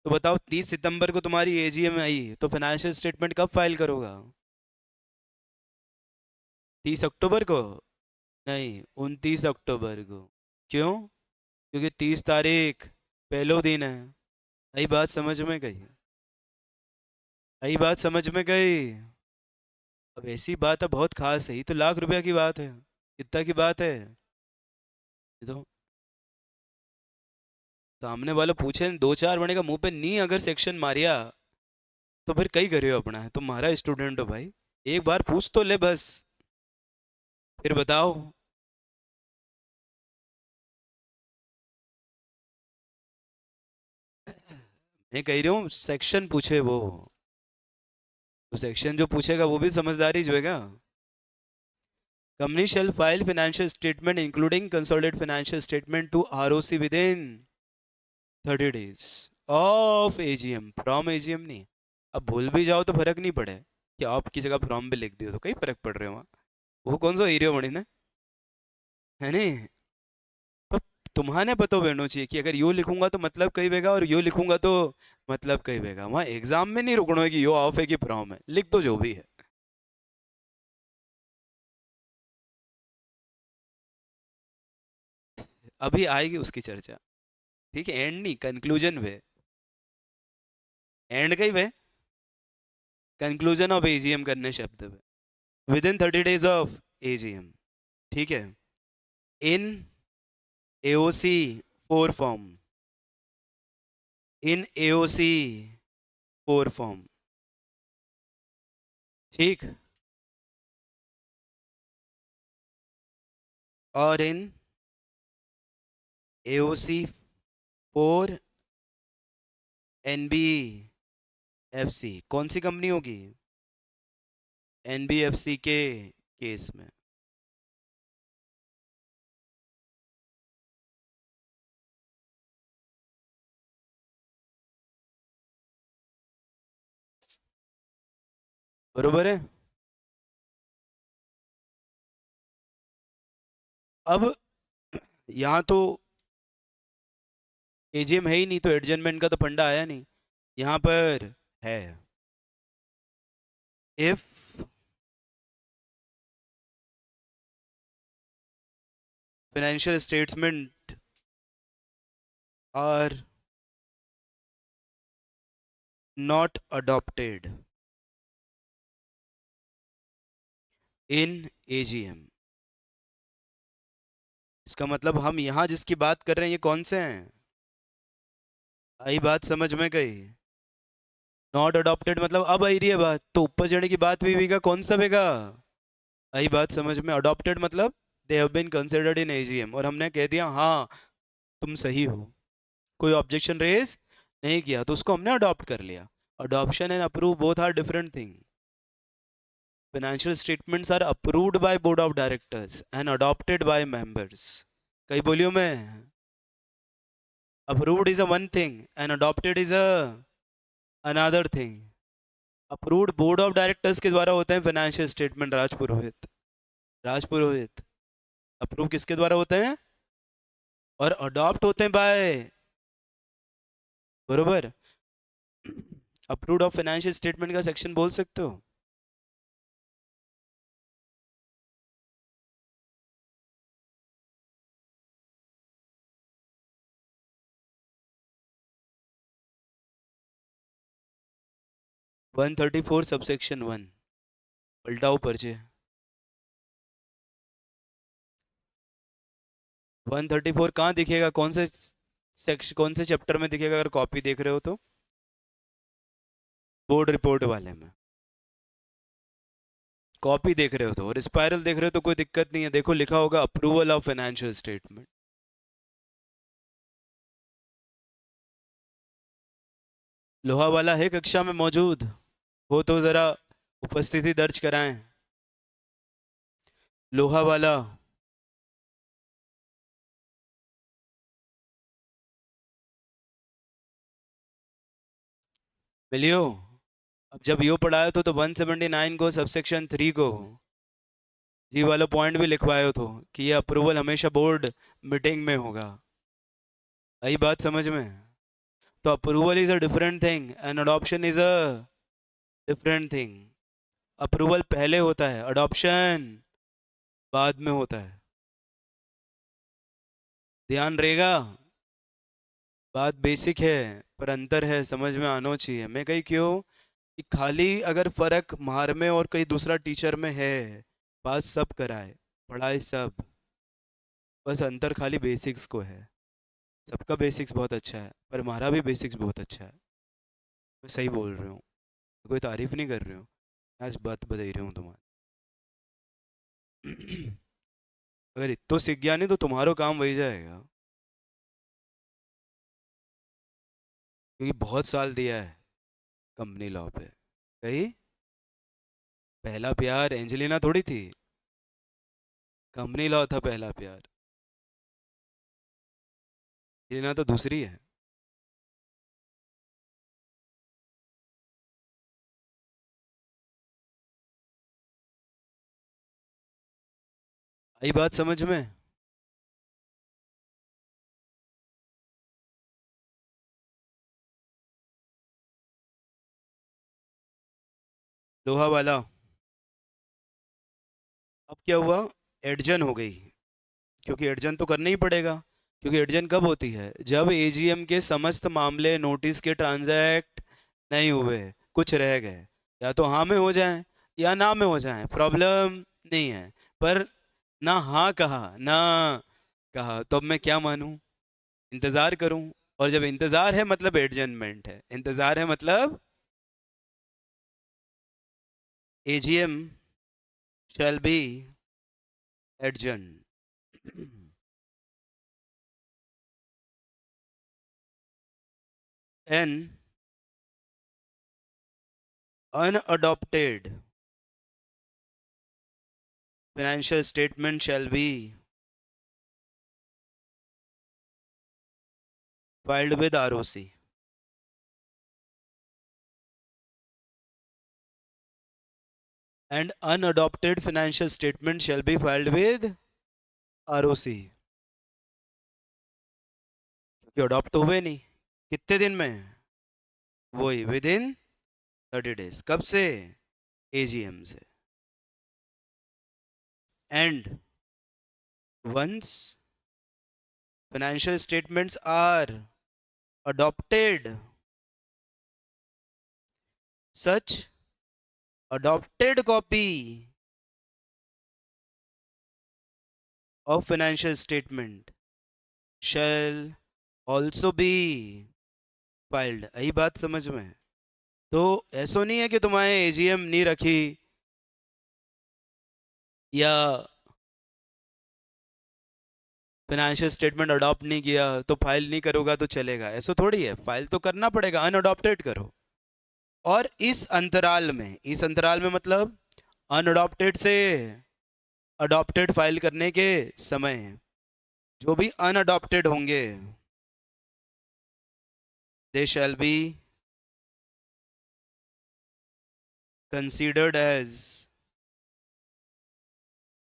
तो बताओ 30 सितंबर को तुम्हारी एजीएम आई, तो फाइनेंशियल स्टेटमेंट कब फाइल करोगा? 30 अक्टूबर को? नहीं, 29 अक्टूबर को। क्यों? क्योंकि 30 तारीख पहलो दिन है। आई बात समझ में गई? आई बात समझ में गई? अब ऐसी बात है बहुत खास है, ये तो लाख रुपया की बात है। कितना की बात है ये? तो सामने वाला पूछे दो चार बने का मुंह पे नहीं अगर सेक्शन मारिया, तो फिर कई करे हो अपना है, तुम हमारा स्टूडेंट हो भाई, एक बार पूछ तो ले बस, फिर बताओ। मैं कह रही हूँ सेक्शन पूछे वो, तो सेक्शन जो पूछेगा वो भी समझदारी जुएगा। Company shall file financial statement including consolidated financial statement to ROC within 30 days of AGM, from AGM नहीं। अब भूल भी जाओ तो फर्क नहीं पड़े कि आप की जगह फ्रॉम भी लिख दियो तो कई फर्क पड़ रहे हो वहाँ। वो कौन सा एरिया बनी ना, है नहीं। पर तुम्हारे पता होना चाहिए कि अगर यो लिखूंगा तो मतलब कई बेगा और यो लिखूंगा तो मतलब कई बेगा। वहाँ एग्जाम में नहीं रुकना है कि यो ऑफ है कि फ्रॉम है, लिख दो जो भी है। अभी आएगी उसकी चर्चा, ठीक है। एंड नहीं, कंक्लूजन वे, एंड कई वे, कंक्लूजन ऑफ एजीएम करने शब्द वे, within 30 days of AGM, ठीक है। In AOC 4 form, in AOC 4 form, ठीक। और इन एओसी 4 एनबीएफसी, कौन सी कंपनी होगी, एनबीएफसी के केस में। बरोबर है। अब यहाँ तो एजीएम है ही नहीं तो एडजमेंट का तो फंडा आया नहीं। यहाँ पर है, if financial statement are not adopted in AGM, इसका मतलब हम यहाँ जिसकी बात कर रहे हैं ये कौन से हैं। आई बात समझ में गई। नॉट अडॉप्टेड मतलब अब आई रही है बात, तो ऊपर जाने की बात भी का कौन सा बेगा। आई बात समझ में। अडॉप्टेड मतलब they have been considered in AGM, और हमने कह दिया हाँ तुम सही हो, कोई ऑब्जेक्शन रेज नहीं किया, तो उसको हमने अडॉप्ट कर लिया। Adoption and approve both are different thing. Financial statements are approved by board of directors and adopted by members. कई बोलियो मैं, approved is a one thing and adopted is a another thing. Approved board of directors के द्वारा होते हैं financial statement, Rajpurohit, Rajpurohit. Approve किसके द्वारा होते हैं, और अडॉप्ट होते हैं बाय, बरोबर। अप्रूव्ड ऑफ फाइनेंशियल स्टेटमेंट का सेक्शन बोल सकते हो। 134 सबसेक्शन 1, पलटाओ पर्चे। 134 कहाँ दिखेगा, कौन से सेक्शन, कौन से चैप्टर में दिखेगा अगर कॉपी देख रहे हो तो। बोर्ड रिपोर्ट वाले में। कॉपी देख रहे हो तो, और स्पाइरल देख रहे हो तो कोई दिक्कत नहीं है, देखो लिखा होगा अप्रूवल ऑफ फाइनेंशियल स्टेटमेंट। लोहा वाला है कक्षा में मौजूद हो तो जरा उपस्थिति दर्ज कराएं। लोहा वाला, मिलियो। अब जब यो पढ़ाया तो 179 को सबसेक्शन 3 को जी वाला पॉइंट भी लिखवाए तो कि ये अप्रूवल हमेशा बोर्ड मीटिंग में होगा। आई बात समझ में। तो approval is a different thing and adoption is a different thing. Approval पहले होता है, अडॉप्शन बाद में होता है, ध्यान रहेगा। बात बेसिक है पर अंतर है, समझ में आना चाहिए। मैं कही क्यों कि खाली अगर फर्क मार में और कहीं दूसरा टीचर में है, बात सब कराए, पढ़ाए सब, बस अंतर खाली बेसिक्स को है। सबका बेसिक्स बहुत अच्छा है पर हमारा भी बेसिक्स बहुत अच्छा है। मैं सही बोल रही हूँ, कोई तारीफ नहीं कर रही हूँ, आज बात बता रही हूँ तुम्हारी। अगर इतो सीख गया नहीं तो तुम्हारा काम वही जाएगा, क्योंकि बहुत साल दिया है कंपनी लॉ पे। कही पहला प्यार एंजेलिना थोड़ी थी, कंपनी लॉ था पहला प्यार। एंजेलिना तो दूसरी है। आई बात समझ में? लोहा वाला। अब क्या हुआ? एडजन हो गई, क्योंकि एडजन तो करना ही पड़ेगा। क्योंकि एडजन कब होती है? जब एजीएम के समस्त मामले नोटिस के ट्रांजैक्ट नहीं हुए, कुछ रह गए, या तो हाँ में हो जाएं या ना में हो जाएं, प्रॉब्लम नहीं है। पर ना हाँ कहा ना कहा, तो अब मैं क्या मानूं? इंतज़ार करूं? और जब इंतज़ार है मतलब एडजनमेंट है, इंतज़ार है मतलब AGM shall be adjourned. An unadopted financial statement shall be filed with ROC. And unadopted financial statement shall be filed with ROC. क्योंकि अडॉप्ट तो हुए नहीं। कितने दिन में? वही विद इन 30 days। कब से? एजीएम से। And once financial statements are adopted, such adopted copy of financial statement shall also be filed। यही बात समझ में? तो ऐसा नहीं है कि तुम्हारे एजीएम नहीं रखी या फाइनेंशियल स्टेटमेंट अडॉप्ट नहीं किया तो फाइल नहीं करोगा तो चलेगा, ऐसा थोड़ी है। फाइल तो करना पड़ेगा, अनअडॉप्टेड करो। और इस अंतराल में मतलब अनअडॉप्टेड से अडॉप्टेड फाइल करने के समय जो भी अनअडॉप्टेड होंगे, they shall be considered as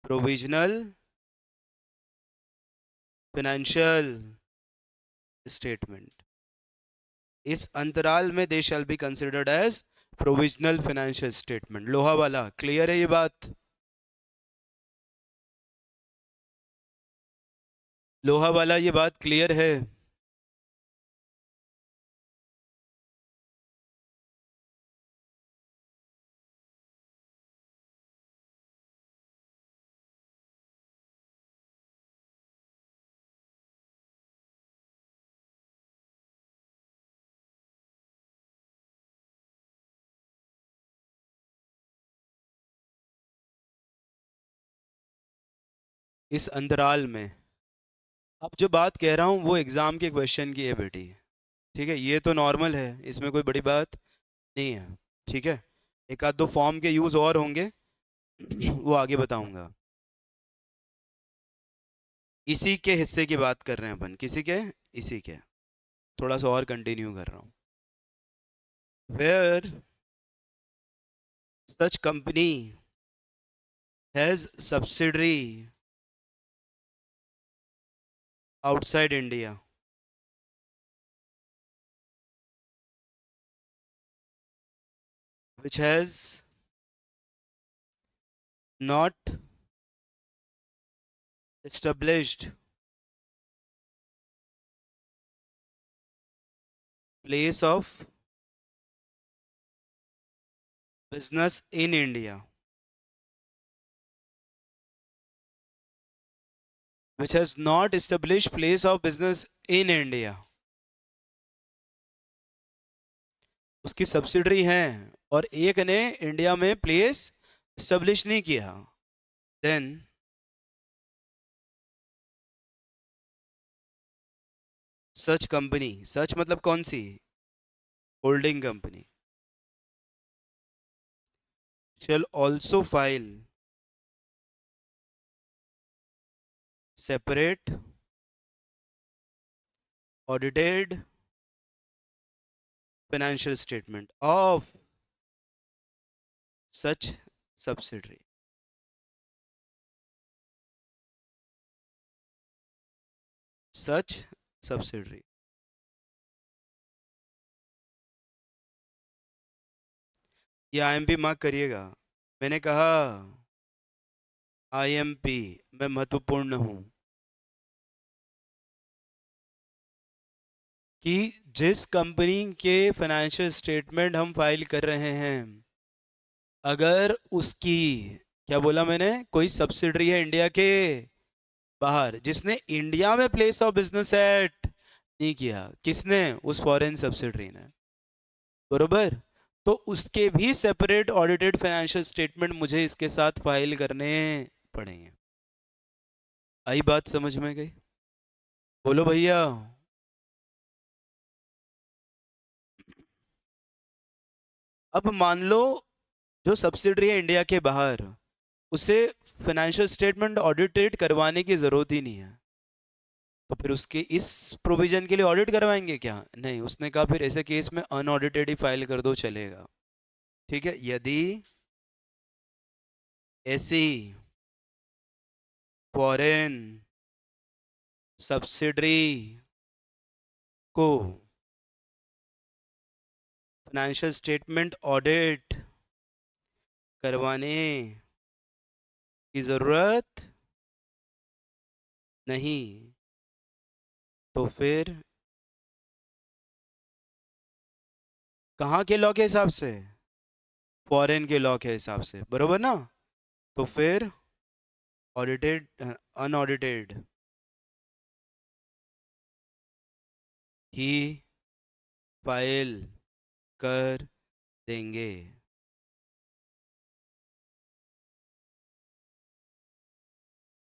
provisional financial statement. इस अंतराल में they shall be considered as provisional financial statement. लोहा वाला, क्लियर है ये बात? लोहा वाला, ये बात क्लियर है? इस अंतराल में, अब जो बात कह रहा हूँ वो एग्जाम के क्वेश्चन की है बेटी। ठीक है, ये तो नॉर्मल है, इसमें कोई बड़ी बात नहीं है। ठीक है, एक आध दो फॉर्म के यूज़ और होंगे वो आगे बताऊंगा। इसी के हिस्से की बात कर रहे हैं अपन, किसी के? इसी के। थोड़ा सा और कंटिन्यू कर रहा हूँ। Where such company has subsidiary outside India, which has not established place of business in India, which has not established place of business in India, उसकी सब्सिडरी हैं और एक ने इंडिया में प्लेस एस्टेब्लिश नहीं किया, देन सच कंपनी, सच मतलब कौन सी? Holding company, shall also file separate audited financial statement of such subsidiary. Such subsidiary. ये आईएमपी मार्क करिएगा। मैंने कहा आईएमपी में महत्वपूर्ण हूं कि जिस कंपनी के फाइनेंशियल स्टेटमेंट हम फाइल कर रहे हैं, अगर उसकी, क्या बोला मैंने, कोई सब्सिडरी है इंडिया के बाहर जिसने इंडिया में प्लेस ऑफ बिजनेस सेट नहीं किया, किसने? उस फॉरेन सब्सिडरी ने, बरोबर। तो उसके भी सेपरेट ऑडिटेड फाइनेंशियल स्टेटमेंट मुझे इसके साथ फाइल करने पड़ेंगे। आई बात समझ में गई? बोलो भैया। अब मान लो जो सब्सिडरी है इंडिया के बाहर, उसे फाइनेंशियल स्टेटमेंट ऑडिटेड करवाने की ज़रूरत ही नहीं है, तो फिर उसके इस प्रोविजन के लिए ऑडिट करवाएंगे क्या? नहीं, उसने कहा फिर ऐसे केस में अनऑडिटेड ही फाइल कर दो, चलेगा। ठीक है, यदि ऐसी फॉरेन सब्सिडरी को फाइनेंशियल स्टेटमेंट ऑडिट करवाने की ज़रूरत नहीं, तो फिर कहाँ के लॉ के हिसाब से? फॉरेन के लॉ के हिसाब से, बरोबर ना? तो फिर ऑडिटेड, अनऑडिटेड ही फाइल कर देंगे।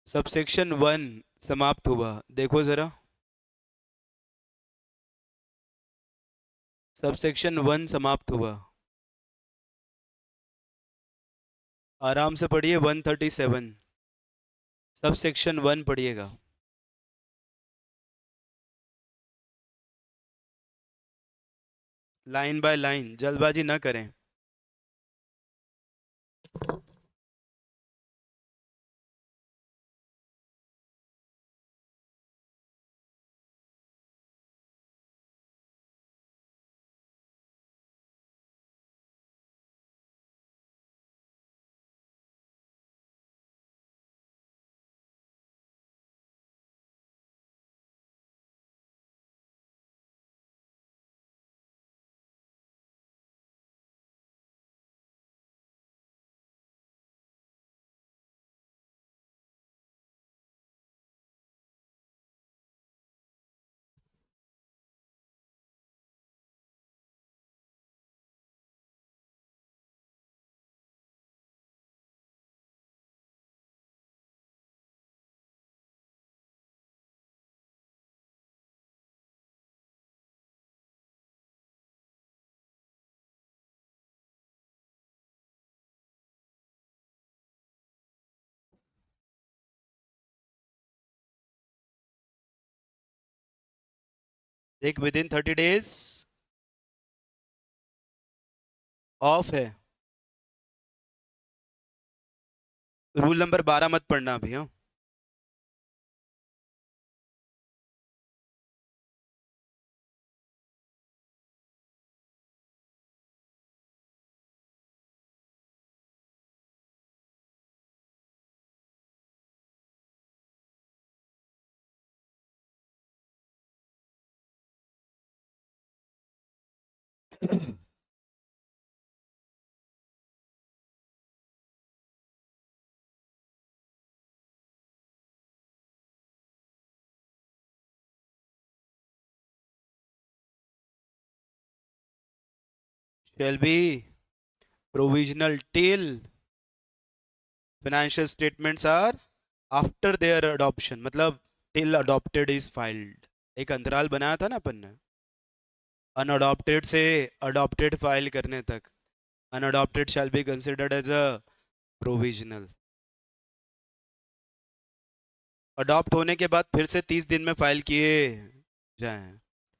सबसेक्शन 1 समाप्त हुआ। देखो जरा, सबसेक्शन 1 समाप्त हुआ। आराम से पढ़िए 137, सबसेक्शन 1 पढ़िएगा। लाइन बाय लाइन, जल्दबाजी ना करें। देख, विद इन 30 डेज ऑफ है। रूल नंबर 12 मत पढ़ना अभी, हाँ। shall be provisional till financial statements are after their adoption, मतलब till adopted is filed। एक अंतराल बनाया था ना अपन ने, अनअडॉप्टेड से अडॉप्टेड फाइल करने तक। Unadopted shall be considered as a provisional. Adopt होने के बाद फिर से 30 दिन में फाइल किए जाएं।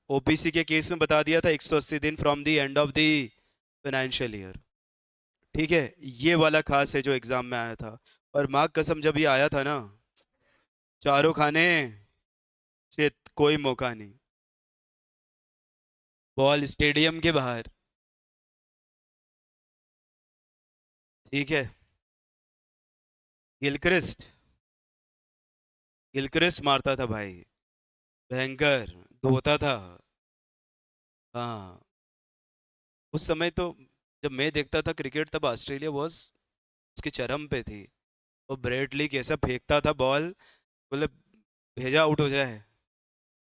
ओपीसी के केस में बता दिया था 180 दिन from the end of the financial year. ठीक है, ये वाला खास है जो एग्जाम में आया था। और माँ कसम जब ये आया था ना, चारों खाने चित, कोई मौका नहीं। बॉल स्टेडियम के बाहर। ठीक है। गिलक्रिस्ट, गिलक्रिस्ट मारता था भाई, भयंकर धोता था। हाँ, उस समय तो जब मैं देखता था क्रिकेट तब ऑस्ट्रेलिया वॉज उसके चरम पे थी। और ब्रेटली कैसा फेंकता था बॉल, बोले भेजा आउट हो जाए।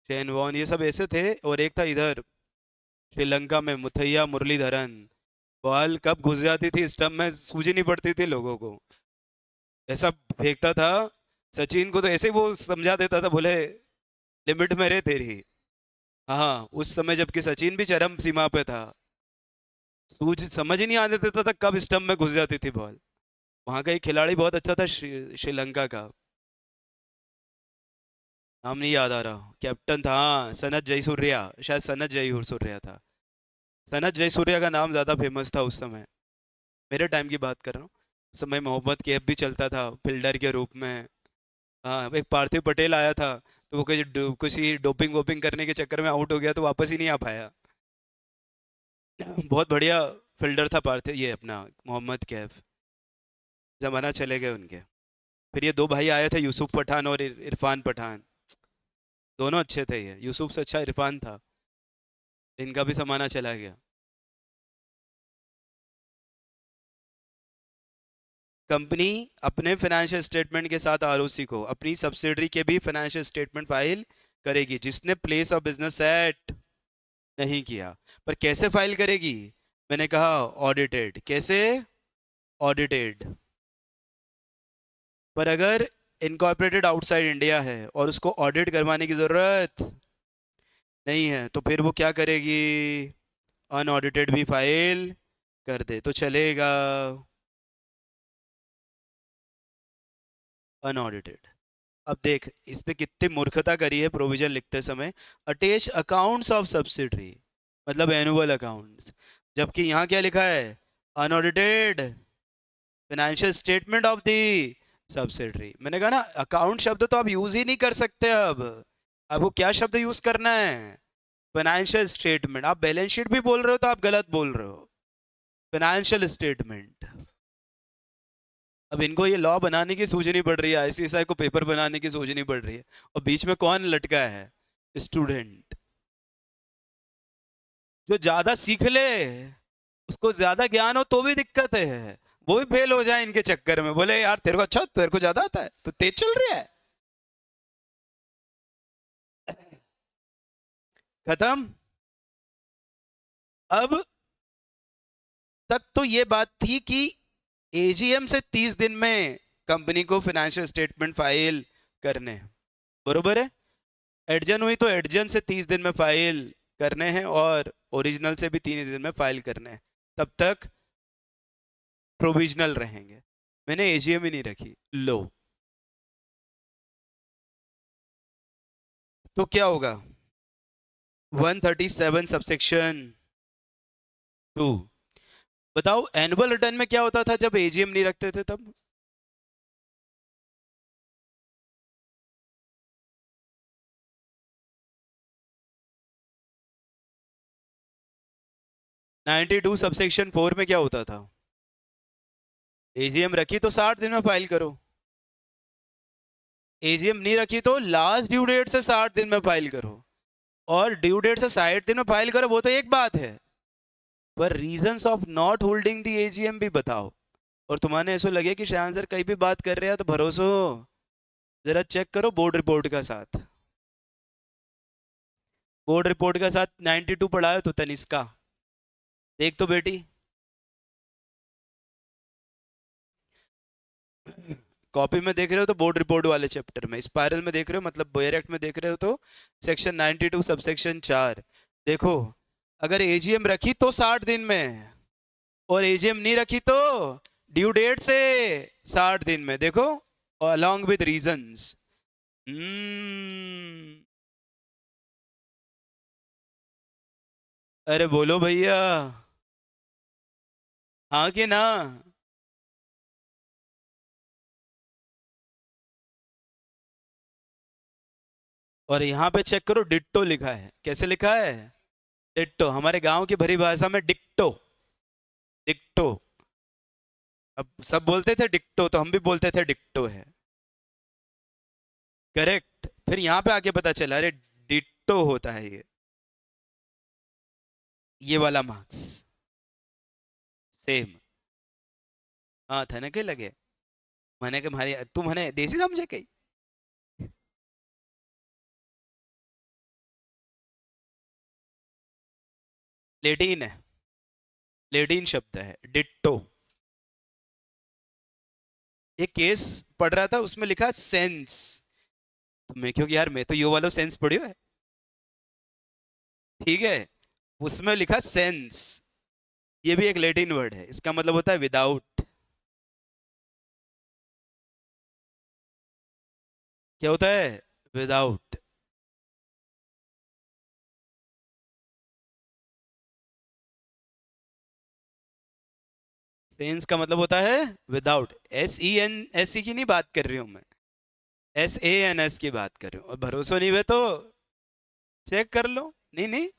शेन वॉन ये सब ऐसे थे। और एक था इधर श्रीलंका में मुथैया मुरलीधरन, बॉल कब घुस जाती थी स्टंप में सूझी नहीं पड़ती थी लोगों को, ऐसा फेंकता था। सचिन को तो ऐसे वो समझा देता था, बोले लिमिट में रहे तेरी। हाँ, उस समय जबकि सचिन भी चरम सीमा पे था, सूझ समझ ही नहीं आने देता था कब स्टंप में घुस जाती थी बॉल। वहां का एक खिलाड़ी बहुत अच्छा था, श्रीलंका का, नाम नहीं याद आ रहा, कैप्टन था, हाँ सनत जयसूर्या, शायद सनत जयसूर्या था। सनत जयसूर्या का नाम ज़्यादा फेमस था उस समय, मेरे टाइम की बात कर रहा हूँ। उस समय मोहम्मद कैफ भी चलता था फील्डर के रूप में। हाँ, एक पार्थिव पटेल आया था, तो वो किसी डोपिंग वोपिंग करने के चक्कर में आउट हो गया, तो वापस ही नहीं आ पाया। बहुत बढ़िया फील्डर था पार्थिव, ये अपना मोहम्मद कैफ। जमाना चले गए उनके। फिर ये दो भाई आए थे, यूसुफ पठान और इरफान पठान, दोनों अच्छे थे। ये यूसुफ से अच्छा इरफान था, इनका भी जमाना चला गया। कंपनी अपने फाइनेंशियल स्टेटमेंट के साथ आरओसी को अपनी सब्सिडरी के भी फाइनेंशियल स्टेटमेंट फाइल करेगी, जिसने प्लेस ऑफ बिजनेस सेट नहीं किया। पर कैसे फाइल करेगी? मैंने कहा ऑडिटेड। कैसे? ऑडिटेड। पर अगर इनकॉर्पोरेटेड आउटसाइड इंडिया है और उसको ऑडिट करवाने की ज़रूरत नहीं है, तो फिर वो क्या करेगी? अनऑडिटेड भी फाइल कर दे तो चलेगा। अनऑडिटेड। अब देख इसने कितनी मूर्खता करी है प्रोविजन लिखते समय। अटेच अकाउंट्स ऑफ सब्सिडरी मतलब एनुअल अकाउंट्स, जबकि यहाँ क्या लिखा है? Unaudited financial statement of the subsidiary. मैंने कहा ना, अकाउंट शब्द तो आप यूज ही नहीं कर सकते। अब आपको क्या शब्द यूज करना है? Financial statement. आप बैलेंस शीट भी बोल रहे हो तो आप गलत बोल रहे हो, फाइनेंशियल स्टेटमेंट। अब इनको ये लॉ बनाने की सोचनी पड़ रही है, आईसीएसआई को पेपर बनाने की सोचनी पड़ रही है, और बीच में कौन लटका है? स्टूडेंट। जो ज्यादा सीख ले, उसको ज्यादा ज्ञान हो तो भी दिक्कत है, वो भी फेल हो जाए इनके चक्कर में, बोले यार तेरे को अच्छा, तेरे को ज्यादा आता है तो तेज चल रहा है। खत्म। अब तक तो ये बात थी कि एजीएम से 30 दिन में कंपनी को फाइनेंशियल स्टेटमेंट फाइल करने हैं, बरोबर है। एडजन हुई तो एडजन से 30 दिन में फाइल करने हैं, और ओरिजिनल से भी 3 दिन में फाइल करने हैं। तब तक प्रोविजनल रहेंगे। मैंने एजीएम ही नहीं रखी, लो। तो क्या होगा? 137 सबसेक्शन 2। बताओ एनुअल रिटर्न में क्या होता था जब एजीएम नहीं रखते थे तब? नाइन्टी टू सबसेक्शन 4 में क्या होता था? एजीएम रखी तो 60 दिन में फाइल करो, एजीएम नहीं रखी तो लास्ट ड्यू डेट से 60 दिन में फाइल करो। और ड्यू डेट से 60 दिन में फाइल करो वो तो एक बात है, पर reasons of not holding the AGM भी बताओ। और तुम्हारे ऐसा लगे कि शायद सर कहीं भी बात कर रहे हैं तो भरोसो, जरा चेक करो बोर्ड रिपोर्ट का साथ। बोर्ड रिपोर्ट का साथ 92 पढ़ा है तो तनिष्का देख तो बेटी। कॉपी में देख रहे हो तो बोर्ड रिपोर्ट वाले चैप्टर में, स्पाइरल में देख रहे हो मतलब बोयर एक्ट में देख रहे हो तो सेक्शन 92 सबसेक्शन 4। देखो, अगर एजीएम रखी तो 60 दिन में, और एजीएम नहीं रखी तो ड्यू डेट से 60 दिन में, देखो, अलॉन्ग विद रीजंस। अरे बोलो भैया, हाँ कि ना? और यहाँ पे चेक करो, डिट्टो लिखा है। कैसे लिखा है? डिट्टो, हमारे गांव की भरी भाषा में डिक्टो। डिक्टो। अब सब बोलते थे डिक्टो, तो हम भी बोलते थे डिक्टो है। करेक्ट। फिर यहाँ पे आके पता चला, अरे डिट्टो होता है ये वाला मार्क्स। सेम। हाँ था ना, के लगे मैंने के मारी तू मैंने देसी समझे कहीं। लेडीन है, लेडीन शब्द है डिट्टो। एक केस पढ़ रहा था, उसमें लिखा सेंस। तो मैं, क्योंकि यार मैं तो यो वाला सेंस पढ़ियो है, ठीक है। उसमें लिखा सेंस, ये भी एक लैटिन वर्ड है, इसका मतलब होता है विदाउट। क्या होता है? विदाउट। सेंस का मतलब होता है विदाउट। SENS की नहीं बात कर रही हूं मैं, SANS की बात कर रही हूँ। और भरोसा नहीं हुए तो चेक कर लो। नहीं नहीं,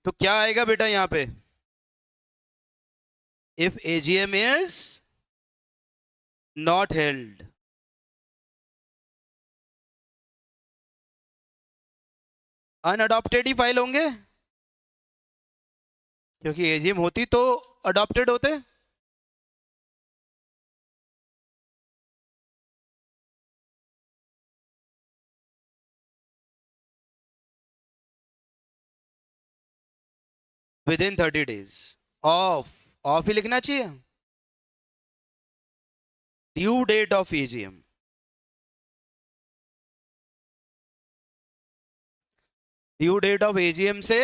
तो क्या आएगा बेटा यहाँ पे? If AGM is not held, unadopted ही फाइल होंगे, क्योंकि AGM होती तो अडॉप्टेड होते। Within 30 days। Of, of ही लिखना चाहिए। Due date of AGM, due date of AGM से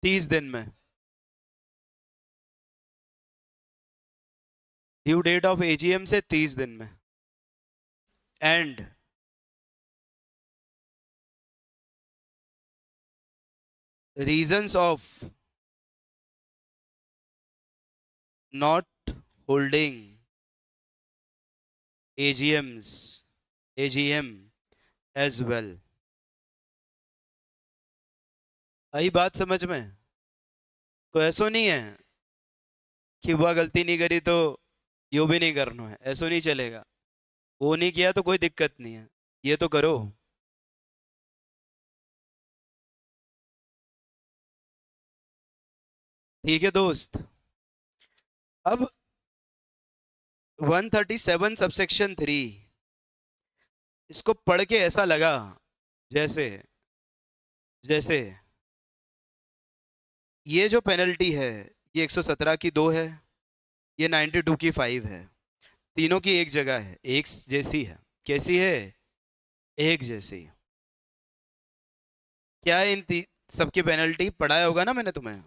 30 दिन में। ड्यू डेट ऑफ AGM से 30 दिन में। And reasons of not holding AGMs, AGM as well. आई बात समझ में? तो ऐसा नहीं है कि वह गलती नहीं करी तो यो भी नहीं करना है, ऐसा नहीं चलेगा। वो नहीं किया तो कोई दिक्कत नहीं है, ये तो करो। ठीक है दोस्त। अब 137 सबसेक्शन 3, इसको पढ़ के ऐसा लगा जैसे जैसे ये जो पेनल्टी है, ये 117 की 2 है, ये 92 की 5 है। तीनों की एक जगह है, एक जैसी है। कैसी है? एक जैसी। क्या है सबकी पेनल्टी? पढ़ाया होगा ना मैंने तुम्हें।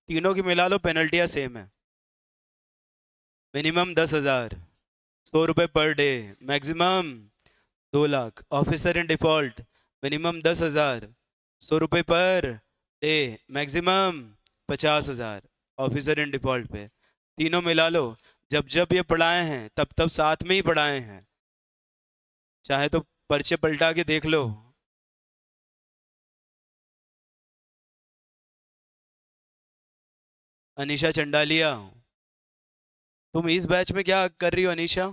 तीनों की मिला लो, पेनल्टियां सेम है। मिनिमम 10,000, 100 रुपये per day. Maximum 2 lakh. Officer in default, minimum 10,000, 100 रुपये per day. Maximum 50,000 officer in default पे। तीनों मिला लो, जब जब ये पढ़ाए हैं तब तब साथ में ही पढ़ाए हैं, चाहे तो पर्चे पलटा के देख लो। अनीशा चंडालिया, तुम इस बैच में क्या कर रही हो अनीशा?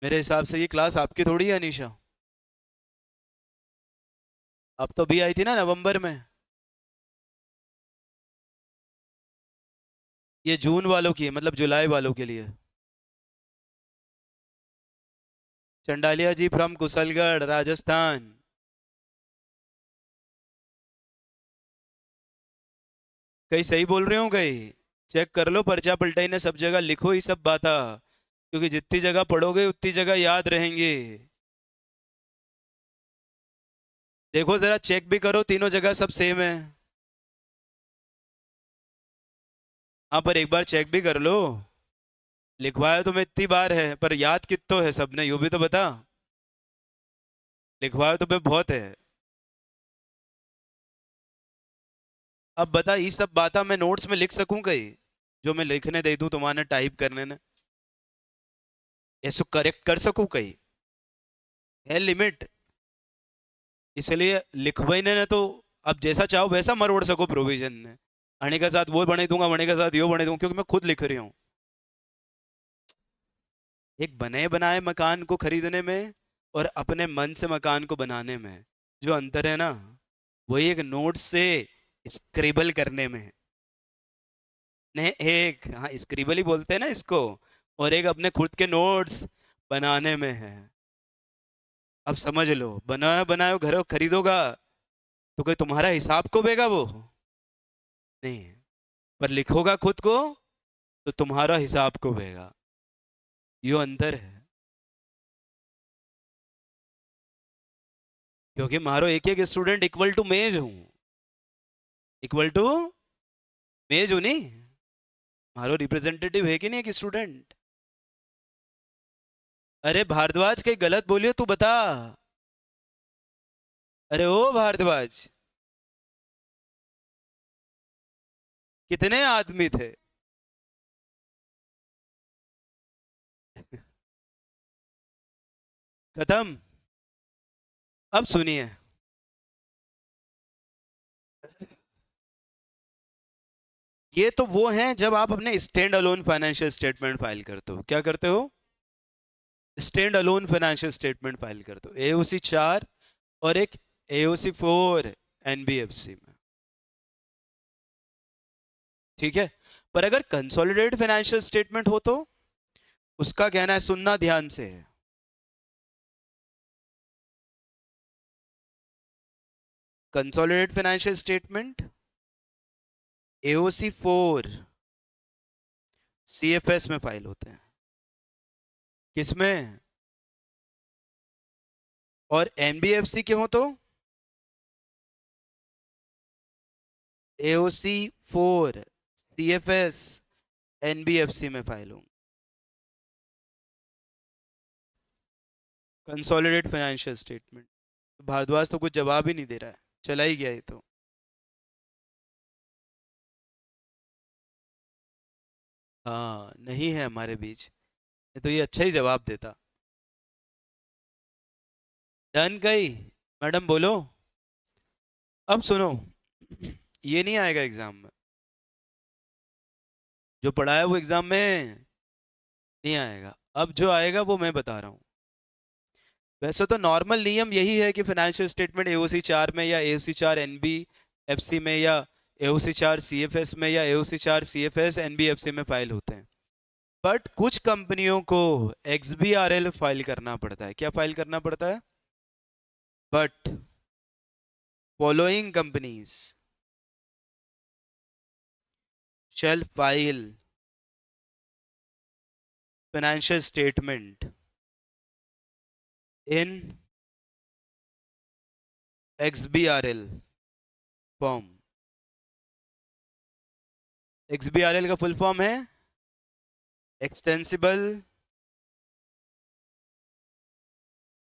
मेरे हिसाब से ये क्लास आपकी थोड़ी है अनीशा। अब तो भी आई थी ना नवंबर में। ये जून वालों की है, मतलब जुलाई वालों के लिए। चंडालिया जी फ्रॉम कुशलगढ़ राजस्थान। कहीं सही बोल रहे हो कहीं? चेक कर लो, पर्चा पलटाई ने सब जगह लिखो ये सब बाता, क्योंकि जितनी जगह पढ़ोगे उतनी जगह याद रहेंगे। देखो जरा चेक भी करो, तीनों जगह सब सेम है। हाँ पर एक बार चेक भी कर लो। लिखवाया तो मैं इतनी बार है, पर याद कितो है सबने, यूं भी तो बता। लिखवाया तो मैं बहुत है। अब बता ये सब बातें मैं नोट्स में लिख सकूं कहीं, जो मैं लिखने दे दूं तुम्हारे टाइप करने ने? ऐसो करेक्ट कर सकूं कहीं? है लिमिट। इसलिए लिखवाने ने तो अब जैसा चाहो वैसा मरोड़ सको प्रोविजन ने। अणे के साथ वो बने दूंगा, बने के साथ यो बने दूंगा, क्योंकि मैं खुद लिख रही हूँ। एक बने बनाए मकान को खरीदने में और अपने मन से मकान को बनाने में जो अंतर है ना, वही एक नोट से स्क्रिबल करने में है। ने एक, हाँ स्क्रिबल ही बोलते हैं ना इसको, और एक अपने खुद के नोट्स बनाने में है। अब समझ लो, बनाया बनाया घर खरीदोगा तो कोई तुम्हारा हिसाब को बेगा वो? नहीं। पर लिखोगा खुद को तो तुम्हारा हिसाब को बेगा। यो अंतर है। क्योंकि मारो एक एक स्टूडेंट इक्वल टू मेज हूँ, इक्वल टू मेज हूँ नहीं। मारो रिप्रेजेंटेटिव है कि नहीं एक स्टूडेंट? अरे भारद्वाज कहीं गलत बोलियो तू बता। अरे ओ भारद्वाज, कितने आदमी थे? खत्म। अब सुनिए, ये तो वो हैं जब आप अपने stand alone financial statement file करते हो। क्या करते हो? Stand alone financial statement file करते हो, एओसी 4 और एक एओसी 4 एनबीएफसी में। ठीक है। पर अगर कंसोलिडेटेड फाइनेंशियल स्टेटमेंट हो तो उसका कहना है, सुनना ध्यान से, consolidated financial statement AOC 4 CFS में फाइल होते हैं। किसमें? और एनबीएफसी के हो तो एओसी 4 सीएफएस एनबीएफसी में फाइल होंगे। Consolidated financial statement. भारद्वाज तो कुछ जवाब ही नहीं दे रहा है, चला ही गया ये तो। हाँ नहीं है हमारे बीच, ये तो ये अच्छा ही जवाब देता। डन गई। मैडम बोलो। अब सुनो, ये नहीं आएगा एग्जाम में, जो पढ़ा है वो एग्जाम में नहीं आएगा। अब जो आएगा वो मैं बता रहा हूँ। वैसे तो नॉर्मल नियम यही है कि फाइनेंशियल स्टेटमेंट एओसी 4 में या एओसी 4 एनबीएफसी में या एओसी 4 सीएफएस में या एओसी 4 सीएफएस एनबीएफसी में फाइल होते हैं। बट कुछ कंपनियों को एक्सबीआरएल फाइल करना पड़ता है। क्या फाइल करना पड़ता है? But following companies shall file financial statement in XBRL form. XBRL का फुल फॉर्म है extensible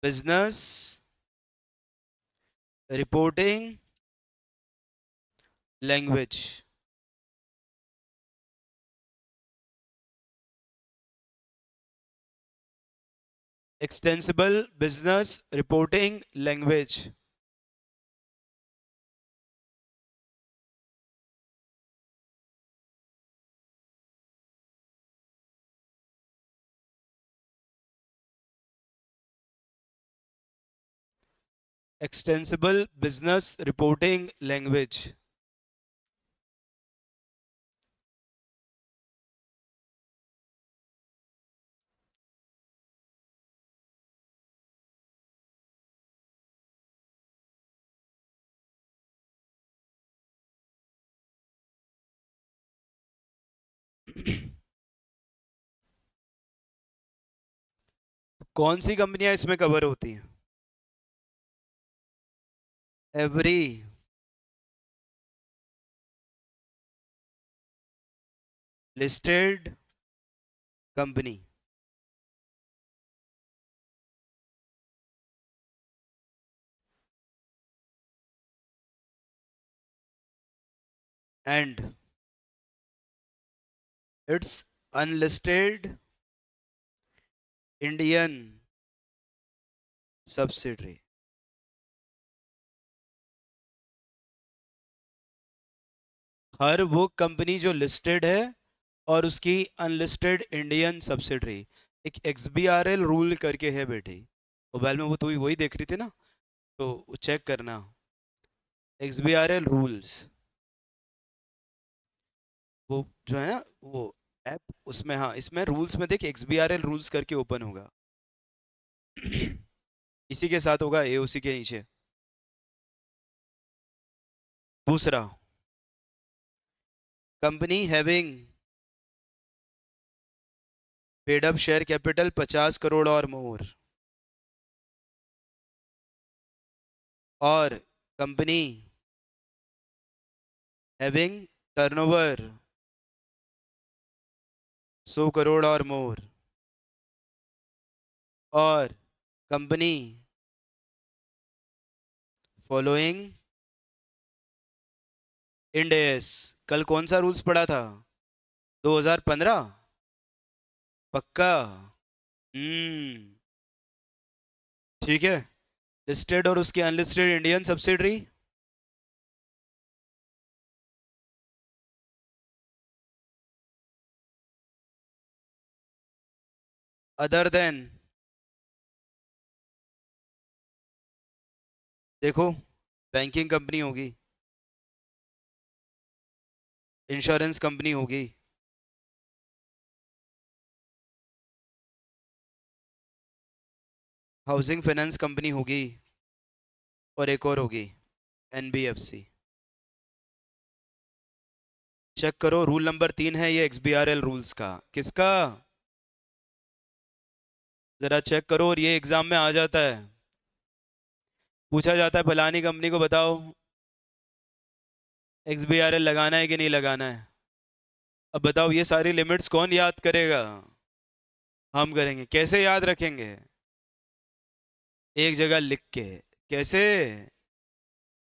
business reporting language. Extensible business reporting language. Extensible business reporting language. कौन सी कंपनियां इसमें कवर होती हैं? Every listed company and its unlisted Indian subsidiary. हर वो कंपनी जो लिस्टेड है और उसकी अनलिस्टेड इंडियन सब्सिडरी। एक एक्सबीआरएल रूल करके है बेटी, मोबाइल में वो तो वही देख रही थी ना, तो चेक करना एक्सबीआरएल रूल्स। वो जो है ना वो ऐप, उसमें हाँ इसमें रूल्स में देख एक्सबीआरएल रूल्स करके ओपन होगा। इसी के साथ होगा एओसी के नीचे। दूसरा, company having paid up share capital 50 crore और मोर, और कंपनी हैविंग टर्नओवर 100 करोड़ और मोर, और कंपनी फॉलोइंग इंड एस। कल कौन सा रूल्स पढ़ा था? 2015? पक्का? हम्म, ठीक है। लिस्टेड और उसकी unlisted Indian subsidiary. Other than, देखो, बैंकिंग कंपनी होगी, इंश्योरेंस कंपनी होगी, हाउसिंग फाइनेंस कंपनी होगी, और एक और होगी एनबीएफसी। चेक करो, रूल नंबर 3 है ये एक्सबीआरएल रूल्स का। किसका? जरा चेक करो, और ये एग्जाम में आ जाता है, पूछा जाता है फलानी कंपनी को बताओ एक्सबीआरएल लगाना है कि नहीं लगाना है। अब बताओ ये सारी लिमिट्स कौन याद करेगा? हम करेंगे। कैसे याद रखेंगे? एक जगह लिख के। कैसे?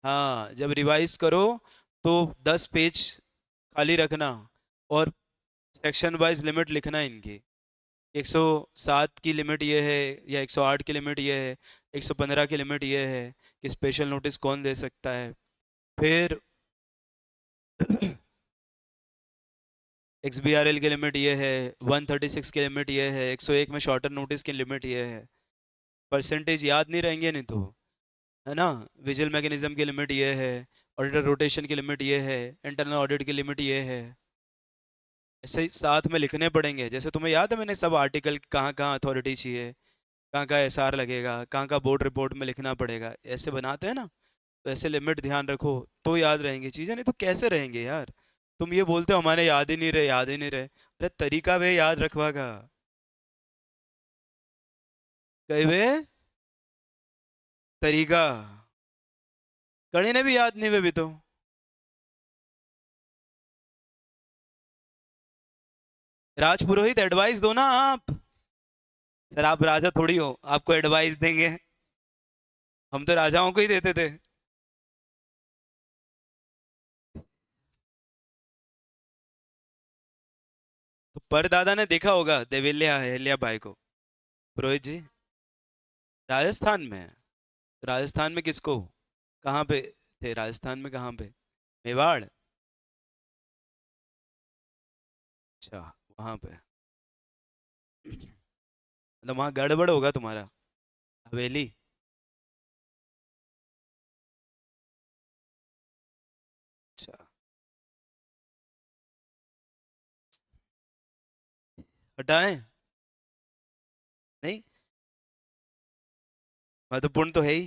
हाँ, जब रिवाइज करो तो 10 पेज खाली रखना, और सेक्शन वाइज लिमिट लिखना इनकी। 107 की लिमिट ये है, या 108 की लिमिट ये है, 115 की लिमिट ये है कि स्पेशल नोटिस कौन दे सकता है। फिर एक्सबीआरएल की लिमिट ये है, 136 की लिमिट ये है, 101 में शॉर्टर नोटिस की लिमिट ये है। परसेंटेज याद नहीं रहेंगे नहीं तो, है ना। विजिल मैकेनिज्म की लिमिट ये है, ऑडिटर रोटेशन की लिमिट ये है, इंटरनल ऑडिट की लिमिट ये है। ऐसे ही साथ में लिखने पड़ेंगे। जैसे तुम्हें याद है मैंने सब आर्टिकल कहाँ कहाँ अथॉरिटी चाहिए, कहाँ कहाँ एसआर लगेगा, कहाँ कहाँ बोर्ड रिपोर्ट में लिखना पड़ेगा, ऐसे बनाते हैं ना। तो ऐसे लिमिट ध्यान रखो तो याद रहेंगी चीज़ें, नहीं तो कैसे रहेंगे यार। तुम ये बोलते हो हमारे याद ही नहीं रहे, याद ही नहीं रहे, अरे तरीका वे याद रखवा का, कई वे तरीका। कड़ी ने भी याद नहीं वे भी तो। राजपुरोहित एडवाइस दो ना आप। सर आप राजा थोड़ी हो, आपको एडवाइस देंगे? हम तो राजाओं को ही देते थे। तो परदादा ने देखा होगा देविल्या अहिल्या बाई को। पुरोहित जी, राजस्थान में? राजस्थान में किसको? कहाँ पे थे राजस्थान में, कहाँ पे? मेवाड़? अच्छा, वहाँ पे। मतलब वहाँ गड़बड़ होगा तुम्हारा, हवेली। अच्छा, हटाएं? नहीं, महत्वपूर्ण तो है ही।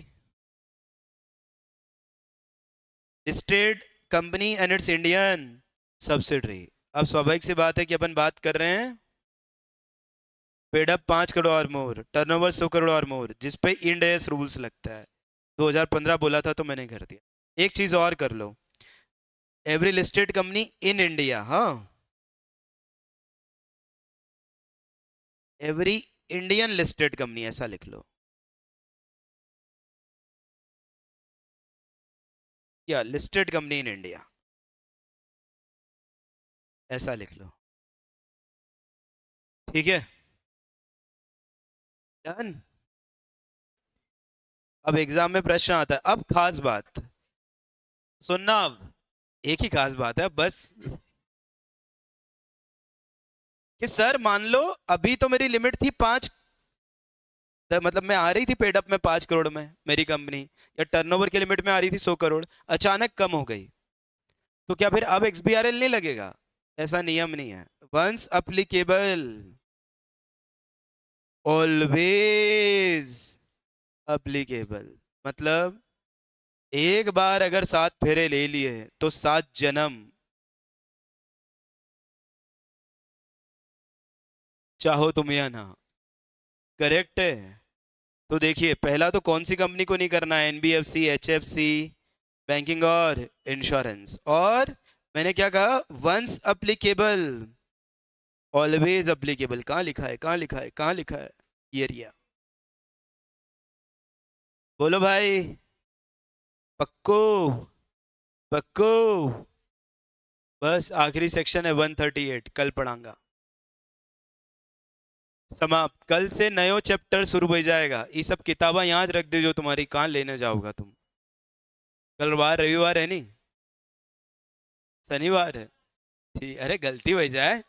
Listed company and its Indian subsidiary. अब स्वाभाविक सी बात है कि अपन बात कर रहे हैं पेड अप 5 करोड़ और मोर, टर्नओवर 100 करोड़ और मोर, जिसपे इंड एस रूल्स लगता है। 2015 बोला था तो मैंने कर दिया। एक चीज और कर लो, every listed company in India, हाँ, एवरी इंडियन लिस्टेड कंपनी ऐसा लिख लो, या लिस्टेड कंपनी इन इंडिया ऐसा लिख लो। ठीक है, डन। अब एग्जाम में प्रश्न आता है, अब खास बात सुनना। अब एक ही खास बात है बस, कि सर मान लो अभी तो मेरी लिमिट थी 5, मतलब मैं आ रही थी पेड अप में 5 करोड़ में मेरी कंपनी, या टर्नओवर की लिमिट में आ रही थी 100 करोड़, अचानक कम हो गई, तो क्या फिर अब एक्सबीआरएल नहीं लगेगा? ऐसा नियम नहीं है। Once applicable, always applicable. मतलब एक बार अगर 7 फेरे ले लिए तो 7 जन्म, चाहो तुम या ना। करेक्ट है। तो देखिए, पहला तो कौन सी कंपनी को नहीं करना है? एनबीएफसी, एचएफसी, बैंकिंग और इंश्योरेंस। और मैंने क्या कहा? Once applicable, always applicable. कहाँ लिखा है, कहाँ लिखा है, कहाँ लिखा है? ये रिया, बोलो भाई। पक्को? पक्को? बस आखिरी सेक्शन है 138, कल पढ़ाऊंगा। समाप्त। कल से नयो चैप्टर शुरू हो जाएगा। ये सब किताबें यहाँ रख दे जो तुम्हारी, कहाँ लेने जाओगा तुम? कल बार रविवार है नहीं, शनिवार है। ठीक, अरे गलती हो जाए।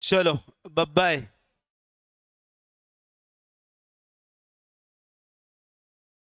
चलो, बाय।